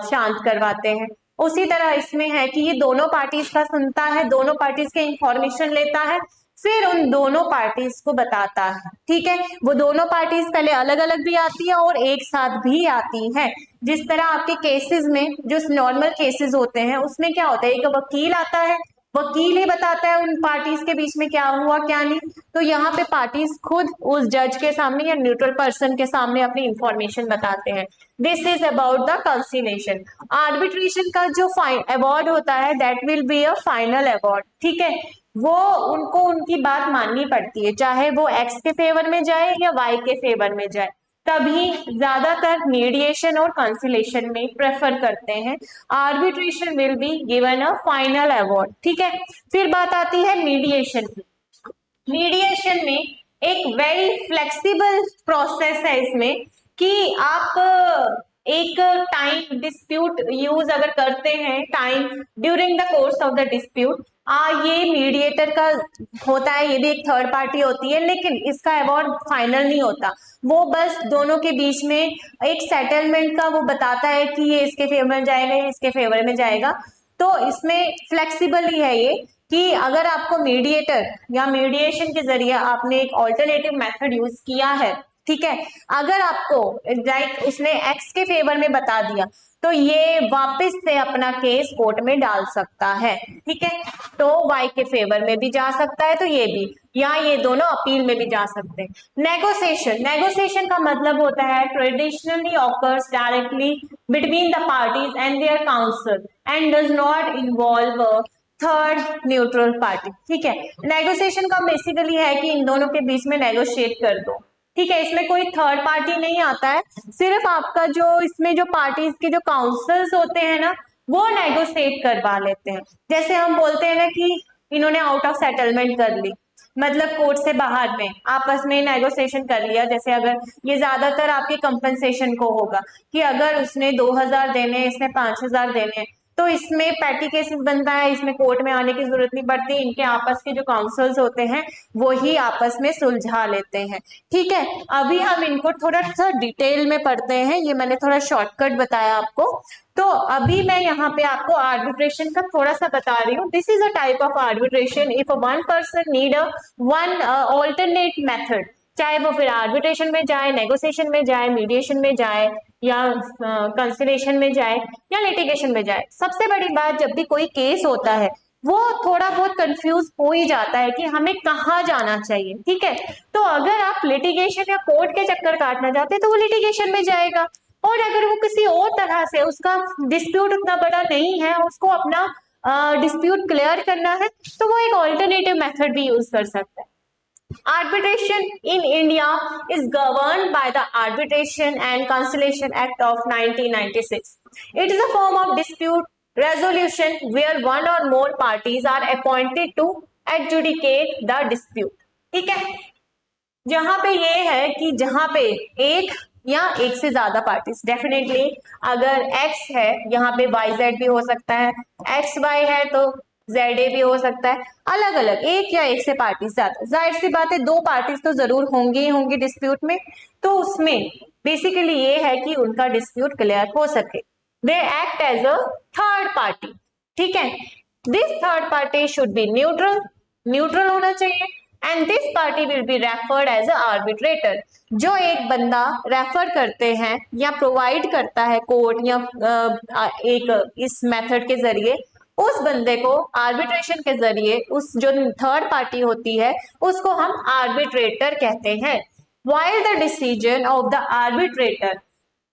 Speaker 1: शांत करवाते हैं, उसी तरह इसमें है कि ये दोनों पार्टीज का सुनता है, दोनों पार्टीज के इंफॉर्मेशन लेता है, फिर उन दोनों पार्टीज को बताता है। ठीक है, वो दोनों पार्टीज पहले अलग अलग भी आती है और एक साथ भी आती है। जिस तरह आपके केसेस में जो नॉर्मल केसेस होते हैं उसमें क्या होता है, एक वकील आता है, वकील ही बताता है उन पार्टीज के बीच में क्या हुआ क्या नहीं, तो यहाँ पे पार्टीज खुद उस जज के सामने या न्यूट्रल पर्सन के सामने अपनी इंफॉर्मेशन बताते हैं। This is about the conciliation. Arbitration का जो अवार्ड होता है that will be a final award. ठीक है, वो उनको उनकी बात माननी पड़ती है, चाहे वो एक्स के फेवर में जाए या वाई के फेवर में जाए, तभी ज्यादातर मीडिएशन और कंसिलेशन में प्रेफर करते हैं। Arbitration will be given a final award. ठीक है, फिर बात आती है मीडिएशन की। मीडिएशन में एक वेरी फ्लेक्सिबल प्रोसेस है इसमें कि आप एक टाइम डिस्प्यूट यूज अगर करते हैं, time during the course of the dispute, ये मीडिएटर का होता है, ये भी एक थर्ड पार्टी होती है, लेकिन इसका अवार्ड फाइनल नहीं होता, वो बस दोनों के बीच में एक सेटलमेंट का वो बताता है कि ये इसके फेवर में जाएगा, ये इसके फेवर में जाएगा। तो इसमें फ्लेक्सिबल ही है ये कि अगर आपको मीडिएटर या मीडिएशन के जरिए आपने एक ऑल्टरनेटिव मेथड यूज किया है, ठीक है, अगर आपको लाइक उसने एक्स के फेवर में बता दिया तो ये वापस से अपना केस कोर्ट में डाल सकता है। ठीक है, तो वाई के फेवर में भी जा सकता है, तो ये भी, या ये दोनों अपील में भी जा सकते हैं। नेगोशिएशन, नेगोशिएशन का मतलब होता है traditionally occurs directly between the parties and their counsel and does not involve third neutral party. ठीक है, नेगोशिएशन का बेसिकली है कि इन दोनों के बीच में नेगोशिएट कर दो। ठीक है, इसमें कोई थर्ड पार्टी नहीं आता है, सिर्फ आपका जो इसमें जो पार्टीज के जो काउंसिल्स होते हैं ना, वो नेगोशिएट करवा लेते हैं। जैसे हम बोलते हैं ना कि इन्होंने आउट ऑफ सेटलमेंट कर ली, मतलब कोर्ट से बाहर में आपस में नेगोशिएशन कर लिया। जैसे अगर ये ज्यादातर आपके कंपनसेशन को होगा कि अगर उसने 2000 देने, इसने 5000 देने, तो इसमें पैटी केसेस बनता है, इसमें कोर्ट में आने की जरूरत नहीं पड़ती, इनके आपस के जो काउंसिल्स होते हैं वो ही आपस में सुलझा लेते हैं। ठीक है, अभी हम इनको थोड़ा सा डिटेल में पढ़ते हैं, ये मैंने थोड़ा शॉर्टकट बताया आपको। तो अभी मैं यहाँ पे आपको आर्बिट्रेशन का थोड़ा सा बता रही हूँ। This is a type of arbitration if one person need a one alternate method, चाहे वो फिर आर्बिट्रेशन में जाए, नेगोशिएशन में जाए, मीडिएशन में जाए, या कंसिलेशन में जाए, या लिटिगेशन में जाए। सबसे बड़ी बात, जब भी कोई केस होता है वो थोड़ा बहुत कंफ्यूज हो ही जाता है कि हमें कहाँ जाना चाहिए। ठीक है, तो अगर आप लिटिगेशन या कोर्ट के चक्कर काटना चाहते हैं तो वो लिटिगेशन में जाएगा, और अगर वो किसी और तरह से, उसका डिस्प्यूट उतना बड़ा नहीं है, उसको अपना डिस्प्यूट क्लियर करना है, तो वो एक ऑल्टरनेटिव मेथड भी यूज कर सकता है। Arbitration in India is governed by the Arbitration and Conciliation Act of 1996. It is a form of dispute resolution where one or more parties are appointed to adjudicate the dispute. ठीक है, जहां पे ये है कि जहां पे एक या एक से ज्यादा पार्टीज। डेफिनेटली अगर एक्स है यहाँ पे वाई जेड भी हो सकता है, एक्स वाई है तो जेड ए भी हो सकता है, अलग अलग एक या एक से पार्टीज ज्यादा। जाहिर सी बात है दो पार्टीज तो जरूर होंगी ही होंगी डिस्प्यूट में, तो उसमें बेसिकली ये है कि उनका डिस्प्यूट क्लियर हो सके। They act as a third party, ठीक है। This third party should be neutral, neutral होना चाहिए। And this party will be referred as a arbitrator. जो एक बंदा रेफर करते हैं या प्रोवाइड करता है कोर्ट या एक इस मेथड के जरिए, उस बंदे को आर्बिट्रेशन के जरिए उस जो थर्ड पार्टी होती है उसको हम आर्बिट्रेटर कहते हैं। while the decision of the arbitrator,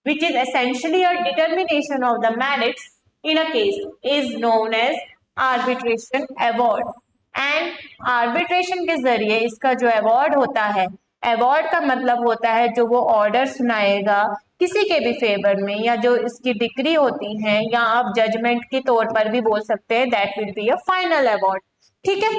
Speaker 1: which is essentially a determination of the merits in a case, is known as arbitration award। And arbitration के जरिए इसका जो अवार्ड होता है, अवार्ड का मतलब होता है जो वो ऑर्डर सुनाएगा किसी के भी फेवर में, या जो इसकी डिक्री होती है या आप जजमेंट के तौर पर भी बोल सकते हैं, that will be a final award. ठीक है,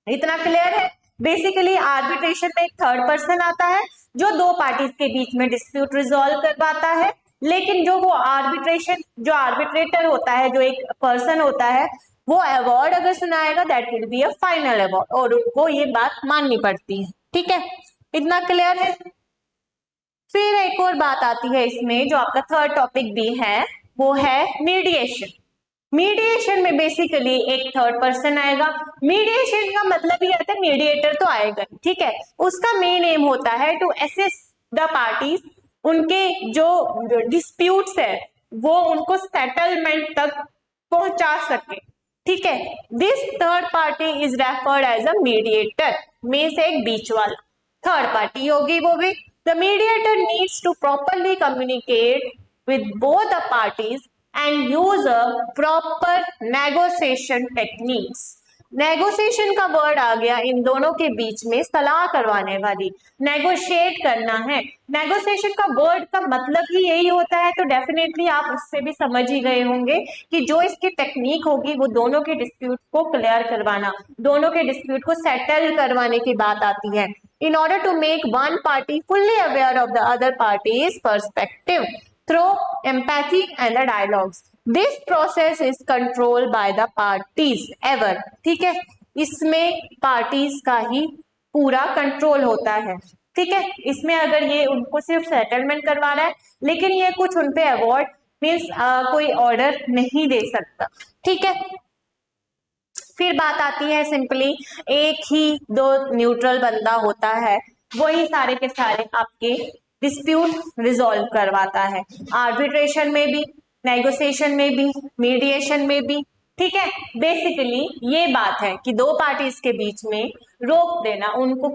Speaker 1: इतना क्लियर है। बेसिकली आर्बिट्रेशन में एक थर्ड पर्सन आता है जो दो पार्टीज के बीच में डिस्प्यूट रिजॉल्व करवाता है, लेकिन जो वो आर्बिट्रेशन जो आर्बिट्रेटर होता है, जो एक पर्सन होता है, वो अवार्ड अगर सुनाएगा that will be a final award, और उनको ये बात माननी पड़ती है। ठीक है, इतना क्लियर है। फिर एक और बात आती है इसमें, जो आपका थर्ड टॉपिक भी है, वो है मीडिएशन। मीडिएशन में बेसिकली एक थर्ड पर्सन आएगा। मीडिएशन का मतलब ये आता है मीडिएटर तो आएगा, ठीक है। उसका मेन एम होता है टू असिस्ट द पार्टीज, उनके जो डिस्प्यूट्स है वो उनको सेटलमेंट तक पहुंचा सके, ठीक है। This third party is referred as a mediator, में से एक बीच वाला थर्ड पार्टी होगी वो भी। The mediator needs to properly communicate with both the parties and use a proper negotiation techniques। Negotiation का वर्ड आ गया, इन दोनों के बीच में सलाह करवाने वाली, नेगोशिएट करना है। नेगोशिएशन का वर्ड का मतलब ही यही होता है, तो डेफिनेटली आप उससे भी समझ ही गए होंगे कि जो इसकी टेक्निक होगी वो दोनों के डिस्प्यूट को क्लियर करवाना, दोनों के डिस्प्यूट को सेटल करवाने की बात आती है। In order to make one party fully aware of the other party's perspective through empathy and the dialogues, this process is controlled by the parties ever। ठीक है, इसमें पार्टीज का ही पूरा कंट्रोल होता है, ठीक है। इसमें अगर ये उनको सिर्फ सेटलमेंट करवा रहा है, लेकिन ये कुछ उनपे अवार्ड मीन्स कोई ऑर्डर नहीं दे सकता, ठीक है। फिर बात आती है सिंपली, एक ही दो न्यूट्रल बंदा होता है, वही सारे के सारे आपके डिस्प्यूट रिजॉल्व करवाता है, आर्बिट्रेशन में भी, नेगोशिएशन में भी, मीडिएशन में भी, ठीक है। बेसिकली ये बात है कि दो पार्टीज के बीच में रोक देना, उनको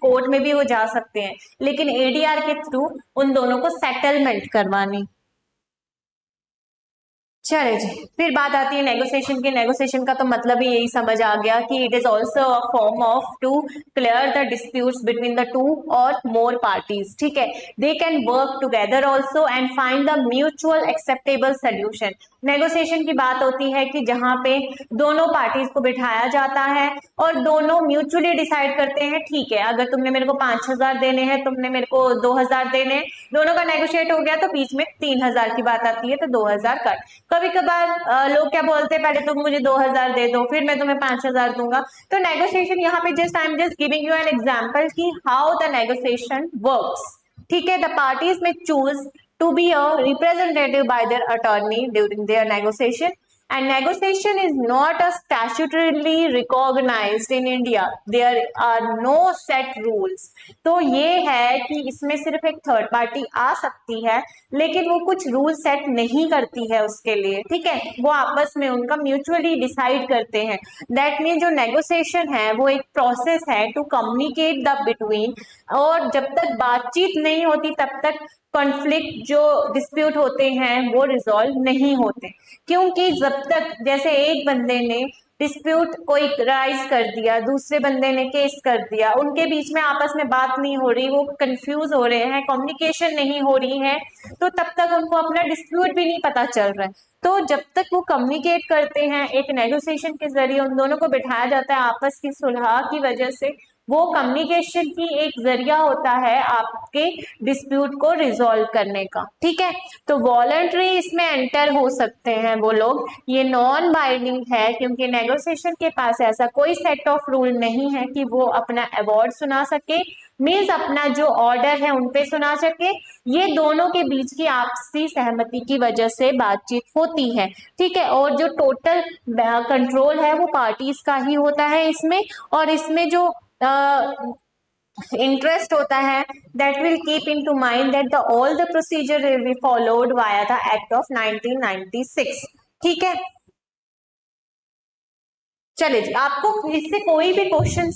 Speaker 1: कोर्ट में भी वो जा सकते हैं, लेकिन एडीआर के थ्रू उन दोनों को सेटलमेंट करवानी। चले जी, फिर बात आती है नेगोशिएशन की। नेगोशिएशन का तो मतलब ही यही समझ आ गया कि it is also a form of to clear the disputes between the two और मोर पार्टीज, ठीक है। They can work together also and find the mutual acceptable solution. Negotiation की बात होती है कि जहां पे दोनों पार्टीज को बिठाया जाता है और दोनों म्यूचुअली डिसाइड करते हैं, ठीक है अगर तुमने मेरे को 5,000 देने हैं, तुमने मेरे को 2,000 देने हैं, दोनों का नेगोशिएट हो गया तो बीच में 3,000 की बात आती है तो 2,000 कट। कभी कभार लोग क्या बोलते हैं, पहले तुम मुझे 2,000 दे दो फिर मैं तुम्हें 5,000 दूंगा। तो नेगोशिएशन यहाँ पे just I am just giving you an example कि हाउ द नेगोशिएशन वर्क्स, ठीक है। द पार्टीज में choose to be a representative by their attorney during their negotiation, and negotiation is not a statutorily recognized in India, there are no set rules। तो ये है कि इसमें सिर्फ एक थर्ड पार्टी आ सकती है, लेकिन वो कुछ रूल सेट नहीं करती है उसके लिए, ठीक है। वो आपस में उनका म्यूचुअली डिसाइड करते हैं। दैट मीन जो नेगोशिएशन है वो एक प्रोसेस है टू कम्युनिकेट द बिटवीन, और जब तक बातचीत नहीं होती तब तक कॉन्फ्लिक्ट जो डिस्प्यूट होते हैं वो रिजॉल्व नहीं होते, क्योंकि जब तक जैसे एक बंदे ने डिस्प्यूट कोई राइज कर दिया, दूसरे बंदे ने केस कर दिया, उनके बीच में आपस में बात नहीं हो रही, वो कंफ्यूज हो रहे हैं, कम्युनिकेशन नहीं हो रही है, तो तब तक उनको अपना डिस्प्यूट भी नहीं पता चल रहा है। तो जब तक वो कम्युनिकेट करते हैं, एक नेगोशिएशन के जरिए उन दोनों को बिठाया जाता है आपस की सुलह की वजह से, वो कम्युनिकेशन की एक जरिया होता है आपके डिस्प्यूट को रिजॉल्व करने का। ठीक है, तो वॉलंटरी इसमें एंटर हो सकते हैं वो लोग। ये नॉन बाइंडिंग है क्योंकि नेगोशिएशन के पास ऐसा कोई सेट ऑफ रूल नहीं है कि वो अपना अवार्ड सुना सके, मीन्स अपना जो ऑर्डर है उनपे सुना सके। ये दोनों के बीच की आपसी सहमति की वजह से बातचीत होती है। ठीक है, और जो टोटल कंट्रोल है वो पार्टीज का ही होता है इसमें। और इसमें जो इंटरेस्ट होता है that will keep into mind that the all the procedure will be followed via the act of 1996। ठीक है, चलिए जी, आपको इससे कोई भी क्वेश्चन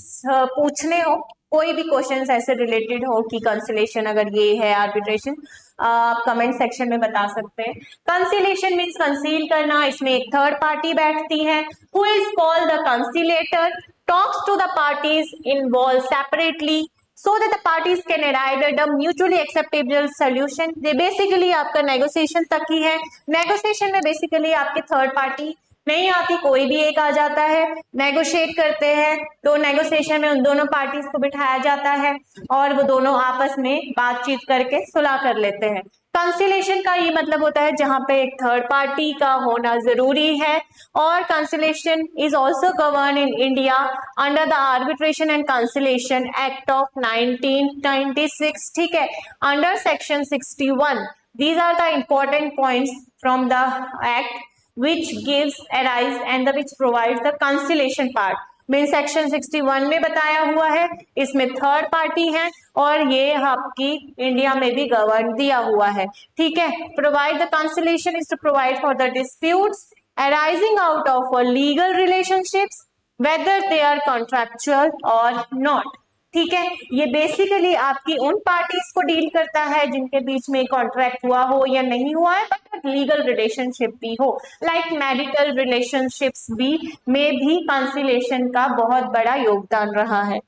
Speaker 1: पूछने हो, कोई भी क्वेश्चन ऐसे रिलेटेड हो कि कंसिलेशन अगर ये है आर्बिट्रेशन, आप कमेंट सेक्शन में बता सकते हैं। कंसिलेशन मीन्स कंसील करना, इसमें एक थर्ड पार्टी बैठती है who is called the conciliator, talks to the parties involve separately so that the parties can arrive at a mutually acceptable solution। ये बेसिकली आपका नेगोशिएशन तक ही है। नेगोशिएशन में बेसिकली आपके थर्ड पार्टी नहीं आती, कोई भी एक आ जाता है, नेगोशिएट करते हैं, तो नेगोशिएशन में उन दोनों पार्टीज को बिठाया जाता है और वो दोनों आपस में बातचीत करके सुलह कर लेते हैं। कंसिलेशन का ये मतलब होता है जहां पे एक थर्ड पार्टी का होना जरूरी है। और conciliation is also govern in India under the arbitration and conciliation act of 1996। ठीक है, under section 61 these are the important points from the act which gives arise and the which provides the conciliation part। Main section 61 में बताया हुआ है, इसमें third party है और ये आपकी इंडिया में भी गवर्न दिया हुआ है। ठीक है, provide the conciliation is to provide for the disputes arising out of a legal relationships whether they are contractual or not। ठीक है, ये बेसिकली आपकी उन पार्टीज को डील करता है जिनके बीच में कॉन्ट्रैक्ट हुआ हो या नहीं हुआ है, बट लीगल रिलेशनशिप भी हो, लाइक मैरिटल रिलेशनशिप्स भी में भी कंसिलेशन का बहुत बड़ा योगदान रहा है।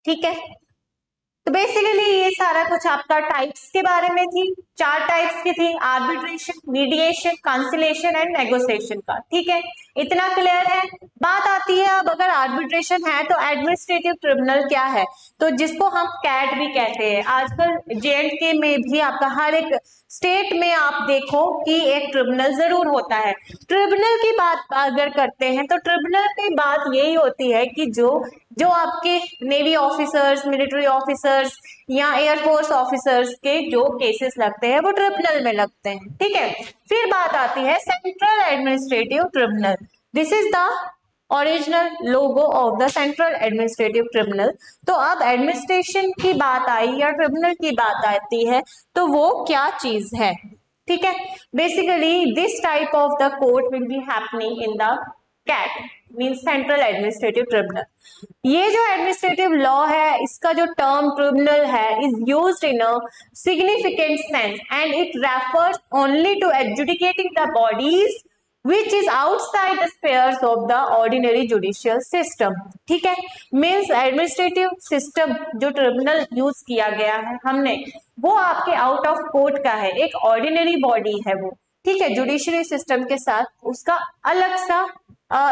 Speaker 1: ठीक है, तो बेसिकली ये सारा कुछ आपका टाइप्स के बारे में थी। 4 टाइप्स की थी, arbitration, mediation, conciliation and negotiation का। ठीक है, इतना क्लियर है। बात आती है अब अगर आर्बिट्रेशन है तो एडमिनिस्ट्रेटिव ट्रिब्यूनल क्या है, तो जिसको हम कैट भी कहते हैं। आजकल JNK में भी आपका हर एक स्टेट में आप देखो कि एक ट्रिब्यूनल जरूर होता है। ट्रिब्यूनल की बात अगर करते हैं तो ट्रिब्यूनल की बात यही होती है कि जो आपके नेवी ऑफिसर्स, मिलिट्री ऑफिसर्स या एयरफोर्स ऑफिसर्स के जो केसेस लगते हैं वो ट्रिब्यूनल में लगते हैं। ठीक है, फिर बात आती है central administrative tribunal. This is the original logo of the central administrative tribunal. तो अब एडमिनिस्ट्रेशन की बात आई या ट्रिब्यूनल की बात आती है तो वो क्या चीज है। ठीक है, basically this type of the court will be happening in the CAT means central administrative tribunal. ये जो एडमिनिस्ट्रेटिव लॉ है इसका जो टर्म ट्रिब्यूनल है is used in a significant sense and it refers only to adjudicating the bodies which is outside the spheres of the ordinary judicial system। ठीक है, means administrative system जो tribunal use किया गया है हमने, वो आपके आउट ऑफ कोर्ट का है, एक ऑर्डिनरी बॉडी है वो। ठीक है, जुडिशरी सिस्टम के साथ उसका अलग सा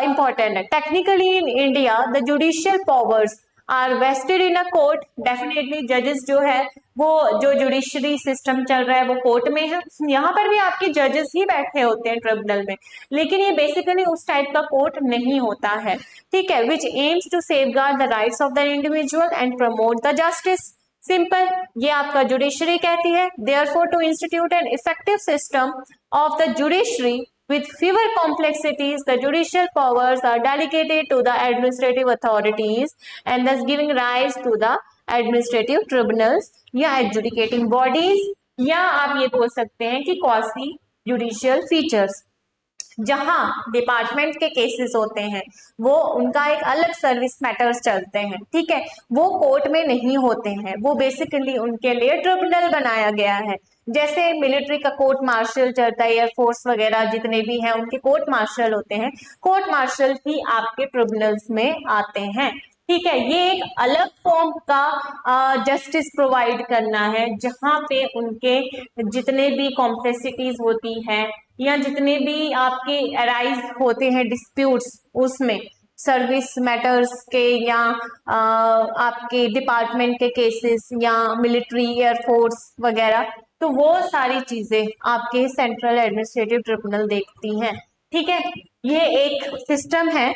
Speaker 1: इंपॉर्टेंट है। Technically in India the judicial powers are vested in a court. Definitely जजेस जो है वो जो जुडिशरी सिस्टम चल रहा है वो कोर्ट में है, यहाँ पर भी आपके जजेस ही बैठे होते हैं ट्रिब्यूनल में, लेकिन ये बेसिकली उस टाइप का कोर्ट नहीं होता है। ठीक है, which aims to safeguard the rights of the individual and promote the justice. Simple, ये आपका जुडिशरी कहती है। Therefore to institute an effective system of the judiciary with fewer complexities, the judicial powers are delegated to the administrative authorities and thus giving rise to the administrative tribunals या adjudicating bodies, या आप ये बोल सकते हैं कि quasi judicial features। जहां department के केसेस होते हैं वो उनका एक अलग सर्विस मैटर्स चलते हैं। ठीक है, वो कोर्ट में नहीं होते हैं, वो बेसिकली उनके लिए ट्रिब्यूनल बनाया गया है। जैसे मिलिट्री का कोर्ट मार्शल चलता है, एयरफोर्स वगैरह जितने भी हैं उनके कोर्ट मार्शल होते हैं, कोर्ट मार्शल ही आपके ट्रिब्यूनल्स में आते हैं। ठीक है, ये एक अलग फॉर्म का जस्टिस प्रोवाइड करना है जहां पे उनके जितने भी कॉम्प्लेक्सिटीज होती हैं या जितने भी आपके अराइज होते हैं डिस्प्यूट्स, उसमें सर्विस मैटर्स के या आपके डिपार्टमेंट के केसेस या मिलिट्री एयरफोर्स वगैरह, तो वो सारी चीजें आपके सेंट्रल एडमिनिस्ट्रेटिव ट्रिब्यूनल देखती हैं। ठीक है, ये एक सिस्टम है,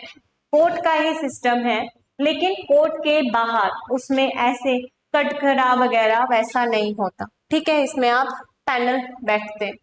Speaker 1: कोर्ट का ही सिस्टम है, लेकिन कोर्ट के बाहर उसमें ऐसे कटघरा वगैरह वैसा नहीं होता। ठीक है, इसमें आप पैनल बैठते हैं।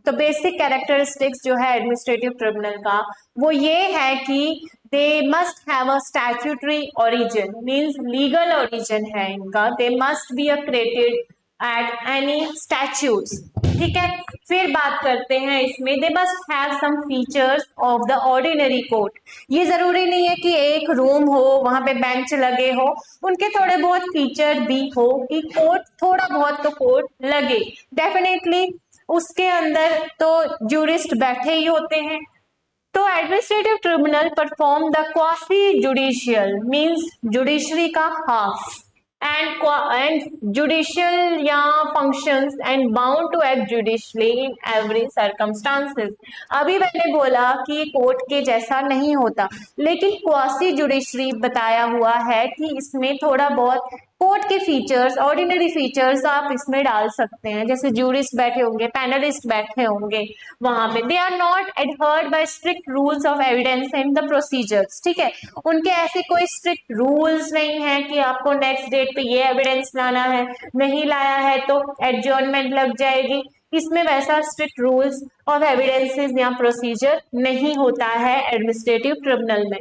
Speaker 1: तो बेसिक कैरेक्टरिस्टिक्स जो है एडमिनिस्ट्रेटिव ट्रिब्यूनल का वो ये है कि they must have a statutory origin, means legal origin है इनका। They must be created at any statutes. ठीक है, फिर बात करते हैं इसमें they must have some features of the ordinary court. ये जरूरी नहीं है कि एक रूम हो वहां पे बेंच लगे हो, उनके थोड़े बहुत फीचर भी हो कि कोर्ट थोड़ा बहुत तो कोर्ट लगे। डेफिनेटली उसके अंदर तो जूरिस्ट बैठे ही होते हैं। तो administrative tribunal perform the quasi judicial, means judiciary का हाफ, and judicial या functions and bound to act judicially in every circumstances। अभी मैंने बोला कि कोर्ट के जैसा नहीं होता, लेकिन क्वासी जुडिशरी बताया हुआ है कि इसमें थोड़ा बहुत कोर्ट के फीचर्स, ऑर्डिनरी फीचर्स आप इसमें डाल सकते हैं, जैसे जूरिस्ट बैठे होंगे, पैनलिस्ट बैठे होंगे वहां पे। They are not adhered by strict rules of evidence and the procedures. ठीक है, उनके ऐसे कोई स्ट्रिक्ट रूल्स नहीं है कि आपको नेक्स्ट डेट पे ये एविडेंस लाना है, नहीं लाया है तो एडजर्नमेंट लग जाएगी। इसमें वैसा स्ट्रिक्ट रूल्स ऑफ एविडेंसेस या प्रोसीजर नहीं होता है एडमिनिस्ट्रेटिव ट्रिब्यूनल में।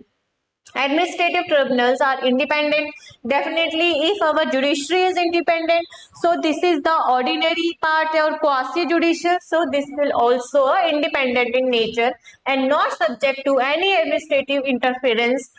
Speaker 1: Administrative tribunals are independent. Definitely, if our judiciary is independent, so this is the ordinary part or quasi-judicial. So this will also independent in nature and not subject to any administrative interference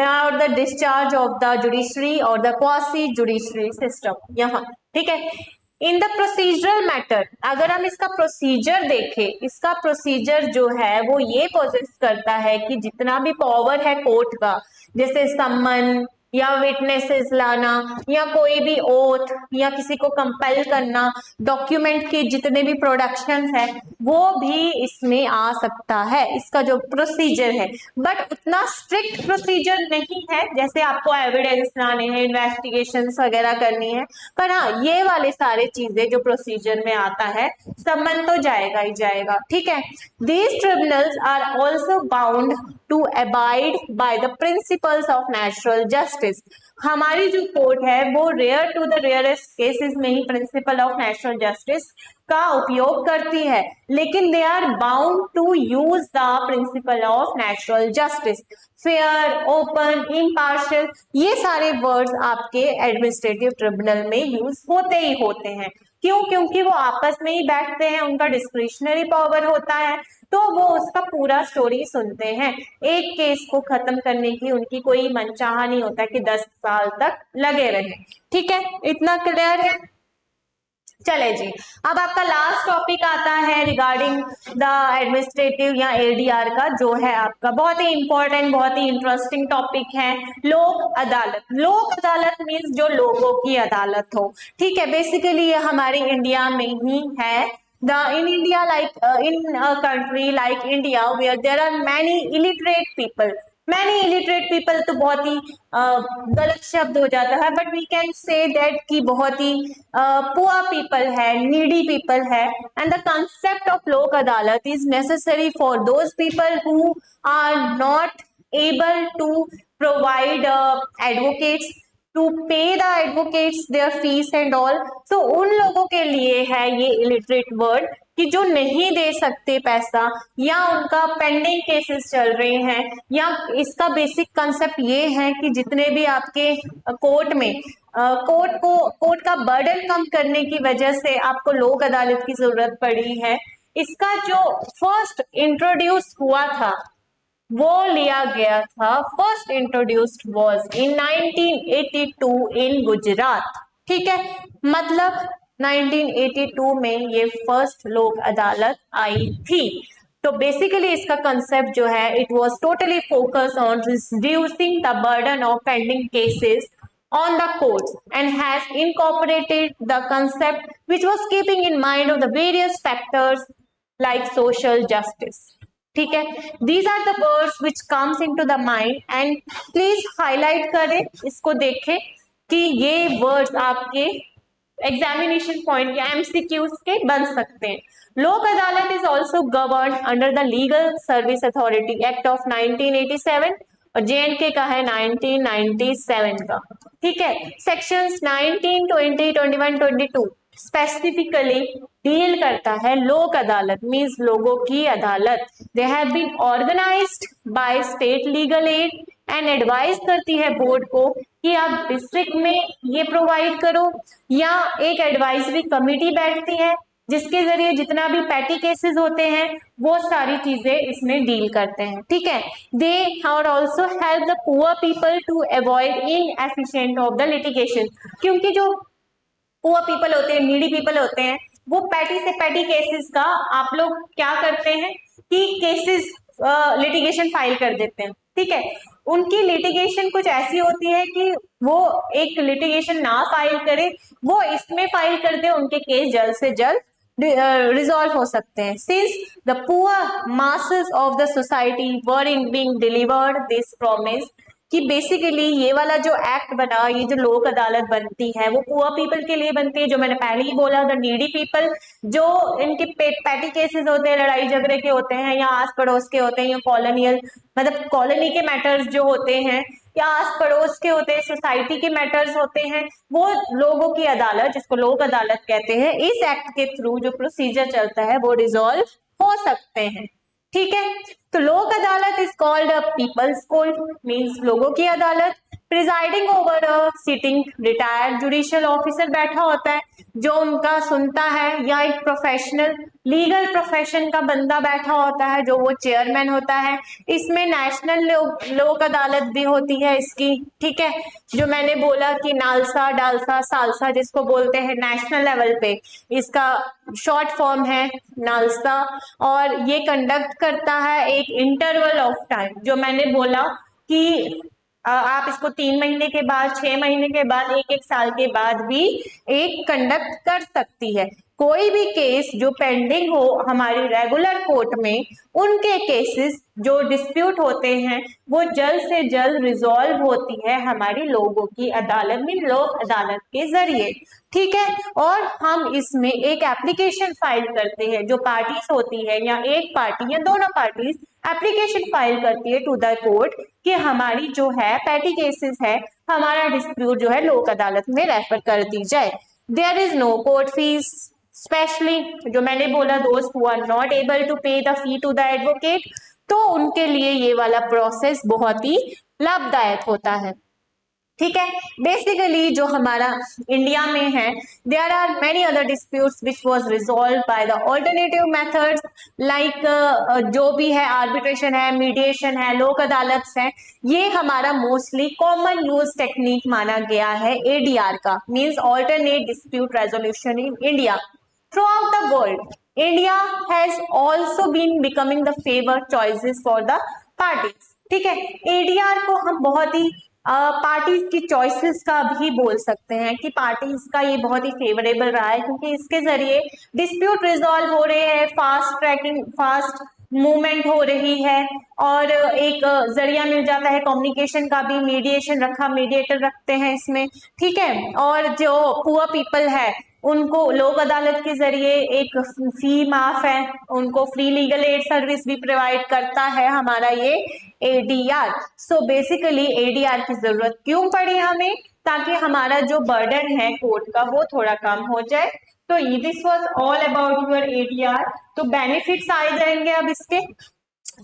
Speaker 1: or the discharge of the judiciary or the quasi-judiciary system. यहाँ ठीक है। In the procedural matter, अगर हम इसका procedure देखें, इसका procedure जो है वो ये पोजेस करता है कि जितना भी पावर है कोर्ट का, जैसे सम्मन या विटनेसेस लाना या कोई भी ओथ या किसी को कंपेल करना, डॉक्यूमेंट के जितने भी प्रोडक्शन है वो भी इसमें आ सकता है, इसका जो प्रोसीजर है। बट उतना स्ट्रिक्ट प्रोसीजर नहीं है, जैसे आपको एविडेंस लाने हैं, इन्वेस्टिगेशन वगैरह करनी है। पर हाँ, ये वाले सारे चीजें जो प्रोसीजर में आता है, सम्मन तो जाएगा ही जाएगा। ठीक है, these tribunals are also bound to abide by the principles of natural justice. हमारी जो कोर्ट है वो rare to the rarest cases में ही प्रिंसिपल ऑफ नेचुरल जस्टिस का उपयोग करती है, लेकिन they are bound to use the principle of natural justice. Fair, open, impartial, ये सारे वर्ड्स आपके एडमिनिस्ट्रेटिव ट्रिब्यूनल में यूज होते ही होते हैं। क्यों? क्योंकि वो आपस में ही बैठते हैं, उनका डिस्क्रिशनरी पावर होता है, तो वो उसका पूरा स्टोरी सुनते हैं। एक केस को खत्म करने की उनकी कोई मनचाहा नहीं होता कि 10 साल तक लगे रहे। ठीक है, इतना क्लियर है? चले जी, अब आपका लास्ट टॉपिक आता है रिगार्डिंग द एडमिनिस्ट्रेटिव या एडीआर का, जो है आपका बहुत ही इंपॉर्टेंट, बहुत ही इंटरेस्टिंग टॉपिक है, लोक अदालत। लोक अदालत मीन्स जो लोगों की अदालत हो। ठीक है, बेसिकली ये हमारी इंडिया में ही है। in India, like in a country like India where there are many illiterate people, many illiterate people तो बहुत ही गलत शब्द हो जाता है, but we can say that कि बहुत ही पुअर पीपल है, नीडी पीपल है। And the concept of Lok Adalat is necessary for those people who are not able to provide advocates, to pay the advocates their fees and all. तो उन लोगों के लिए है ये इलिटरेट वर्ड कि जो नहीं दे सकते पैसा, या उनका पेंडिंग केसेस चल रहे हैं, या इसका बेसिक कंसेप्ट ये है कि जितने भी आपके कोर्ट में कोर्ट का बर्डन कम करने की वजह से आपको लोक अदालत की जरूरत पड़ी है। इसका जो फर्स्ट इंट्रोड्यूस हुआ था वो लिया गया था, फर्स्ट इंट्रोड्यूस्ड वाज इन 1982 इन गुजरात। ठीक है, मतलब 1982 में ये फर्स्ट लोक अदालत आई थी। तो बेसिकली इसका कंसेप्ट जो है, it was totally focus on reducing the burden of pending cases on the courts and has incorporated the concept which was keeping in mind of the various factors like social justice. ठीक है, these are the words which comes into the mind and please highlight करें, इसको देखें कि ये words आपके examination point या MCQs के बन सकते हैं। लोक Adalat is also govern under the legal service authority act of 1987 और जेएंडके का है 1997 का। ठीक है, सेक्शंस 19, 20, 21, 22 स्पेसिफिकली डील करता है लोक अदालत मीन्स लोगों की अदालत। They have been organised by state legal aid and advise करती है बोर्ड को कि आप डिस्ट्रिक्ट में ये प्रोवाइड करो, या एक एडवाइजरी कमेटी बैठती है जिसके जरिए जितना भी पैटी केसेस होते हैं वो सारी चीजें इसमें डील करते हैं। ठीक है, दे और also help the poor people to avoid inefficient of the litigation, क्योंकि जो पुअर पीपल होते हैं, नीडी पीपल होते हैं, वो पैटी से पैटी केसेस का आप लोग क्या करते हैं कि केसेस लिटिगेशन फाइल कर देते हैं। ठीक है, उनकी लिटिगेशन कुछ ऐसी होती है कि वो एक लिटिगेशन ना फाइल करे, वो इसमें फाइल कर दे, उनके केस जल्द से जल्द रिजॉल्व हो सकते हैं। Since the poor masses of the society were in being delivered this promise, कि बेसिकली ये वाला जो एक्ट बना, ये जो लोक अदालत बनती है वो पुअर पीपल के लिए बनती है, जो मैंने पहले ही बोला, द नीडी पीपल, जो इनके पैटी केसेस होते हैं, लड़ाई झगड़े के होते हैं या आस पड़ोस के होते हैं, या कॉलोनियल मतलब कॉलोनी के मैटर्स जो होते हैं, या आस पड़ोस के होते हैं, सोसाइटी के मैटर्स होते हैं, वो लोगों की अदालत जिसको लोक अदालत कहते हैं, इस एक्ट के थ्रू जो प्रोसीजर चलता है वो रिजॉल्व हो सकते हैं। ठीक है, तो लोक Adalat is called a people's court means लोगों की अदालत। Presiding over a sitting retired judicial officer बैठा होता है जो उनका सुनता है, या एक प्रोफेशनल लीगल प्रोफेशन का बंदा बैठा होता है जो वो चेयरमैन होता है। इसमें नेशनल लोक अदालत भी होती है इसकी। ठीक है, जो मैंने बोला कि नालसा, डालसा, सालसा जिसको बोलते हैं नेशनल लेवल पे, इसका शॉर्ट फॉर्म है नालसा, और ये कंडक्ट करता है एक इंटरवल ऑफ टाइम, जो मैंने बोला कि आप इसको 3 महीने के बाद, 6 महीने के बाद, एक साल के बाद भी एक कंडक्ट कर सकती है। कोई भी केस जो पेंडिंग हो हमारी रेगुलर कोर्ट में, उनके केसेस जो डिस्प्यूट होते हैं वो जल्द से जल्द रिजॉल्व होती है हमारी लोगों की अदालत में, लोक अदालत के जरिए। ठीक है, और हम इसमें एक एप्लीकेशन फाइल करते हैं, जो पार्टीज होती है या एक पार्टी या दोनों पार्टीज एप्लीकेशन फाइल करती है टू द कोर्ट कि हमारी जो है पैटी केसेस है, हमारा डिस्प्यूट जो है लोक अदालत में रेफर कर दी जाए। There is no court fees, specially जो मैंने बोला दोस्त who are not able to pay the fee to the advocate, तो उनके लिए ये वाला प्रोसेस बहुत ही लाभदायक होता है। ठीक है, बेसिकली जो हमारा इंडिया में है, there are many other disputes which was resolve by the alternative methods like जो भी है आर्बिट्रेशन है, मीडिएशन है, लोक अदालत है, ये हमारा मोस्टली कॉमन यूज टेक्निक माना गया है एडीआर का, means alternate dispute resolution in India. Throughout the world India has also been becoming the favoured choices for the parties. ठीक है, एडीआर को हम बहुत ही पार्टीज की चॉइसेस का भी बोल सकते हैं कि पार्टीज का ये बहुत ही फेवरेबल रहा है, क्योंकि इसके जरिए डिस्प्यूट रिजॉल्व हो रहे हैं, फास्ट ट्रैकिंग, फास्ट मूवमेंट हो रही है, और एक जरिया मिल जाता है कम्युनिकेशन का भी, मीडिएशन रखा, मीडिएटर रखते हैं इसमें। ठीक है, और जो पुअर पीपल है उनको लोक अदालत के जरिए एक फी माफ है, उनको फ्री लीगल एड सर्विस भी प्रोवाइड करता है हमारा ये एडीआर। सो बेसिकली एडीआर की जरूरत क्यों पड़ी हमें, ताकि हमारा जो बर्डन है कोर्ट का वो थोड़ा कम हो जाए। तो this was all about your ADR. तो बेनिफिट्स आए जाएंगे अब इसके।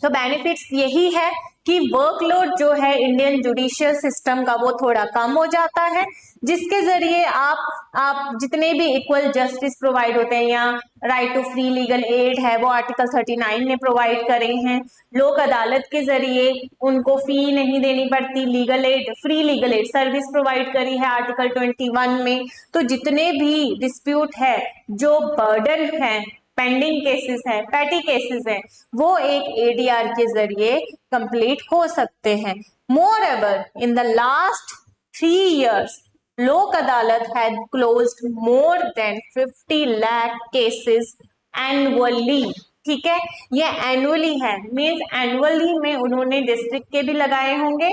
Speaker 1: तो बेनिफिट्स यही है कि वर्कलोड जो है इंडियन जुडिशियल सिस्टम का वो थोड़ा कम हो जाता है, जिसके जरिए आप जितने भी इक्वल जस्टिस प्रोवाइड होते हैं या right to free legal aid है वो आर्टिकल 39 ने प्रोवाइड करे हैं। लोक अदालत के जरिए उनको फी नहीं देनी पड़ती, legal aid, free legal aid service provide करी है आर्टिकल 21 में। तो जितने भी डिस्प्यूट है, जो बर्डन है, पेंडिंग केसेस हैं, पैटी केसेस हैं, वो एक एडीआर के जरिए कंप्लीट हो सकते हैं। Moreover in the last 3 years लोक अदालत had closed more than 50 lakh cases annually। ठीक है, ये एनुअली है, मीन्स एनुअली में उन्होंने डिस्ट्रिक्ट के भी लगाए होंगे,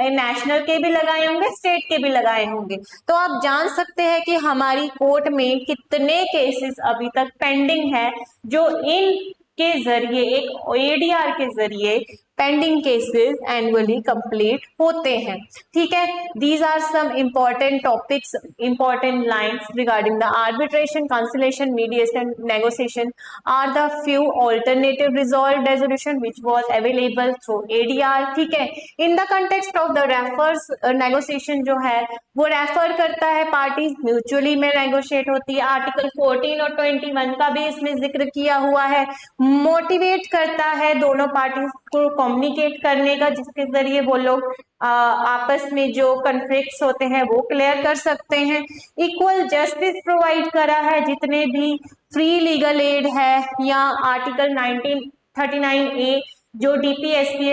Speaker 1: नेशनल के भी लगाए होंगे, स्टेट के भी लगाए होंगे। तो आप जान सकते हैं कि हमारी कोर्ट में कितने केसेस अभी तक पेंडिंग है जो इन के जरिए, एक एडीआर के जरिए पेंडिंग केसेस एनुअली कंप्लीट होते हैं। ठीक है, these are some important topics, important lines regarding the arbitration, conciliation, mediation, negotiation are the few alternative resolve resolution which was available through ADR. ठीक है, in the context of the refers, negotiation जो है वो refer करता है parties mutually में negotiate होती है। आर्टिकल 14 और 21 का भी इसमें जिक्र किया हुआ है। मोटिवेट करता है दोनों पार्टीज को कम्युनिकेट करने का, जिसके जरिए वो लोग आपस में जो कन्फ्लिक्ट्स होते हैं वो क्लियर कर सकते हैं। इक्वल जस्टिस प्रोवाइड करा है, जितने भी फ्री लीगल एड है या आर्टिकल 1939A जो DPSP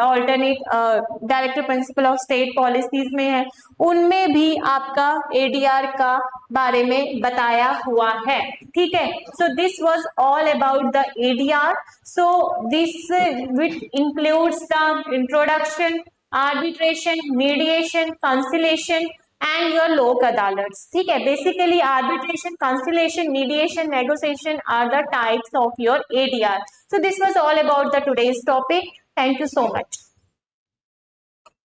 Speaker 1: alternate directive principle of state policies में है, उनमें भी आपका एडीआर का बारे में बताया हुआ है। ठीक है, so this was all about the ADR. So this which includes the introduction, arbitration, mediation, conciliation and your लोक अदालत। ठीक है, basically arbitration, conciliation, mediation, negotiation are the types of your ADR. So this was all about the today's topic. Thank you so much.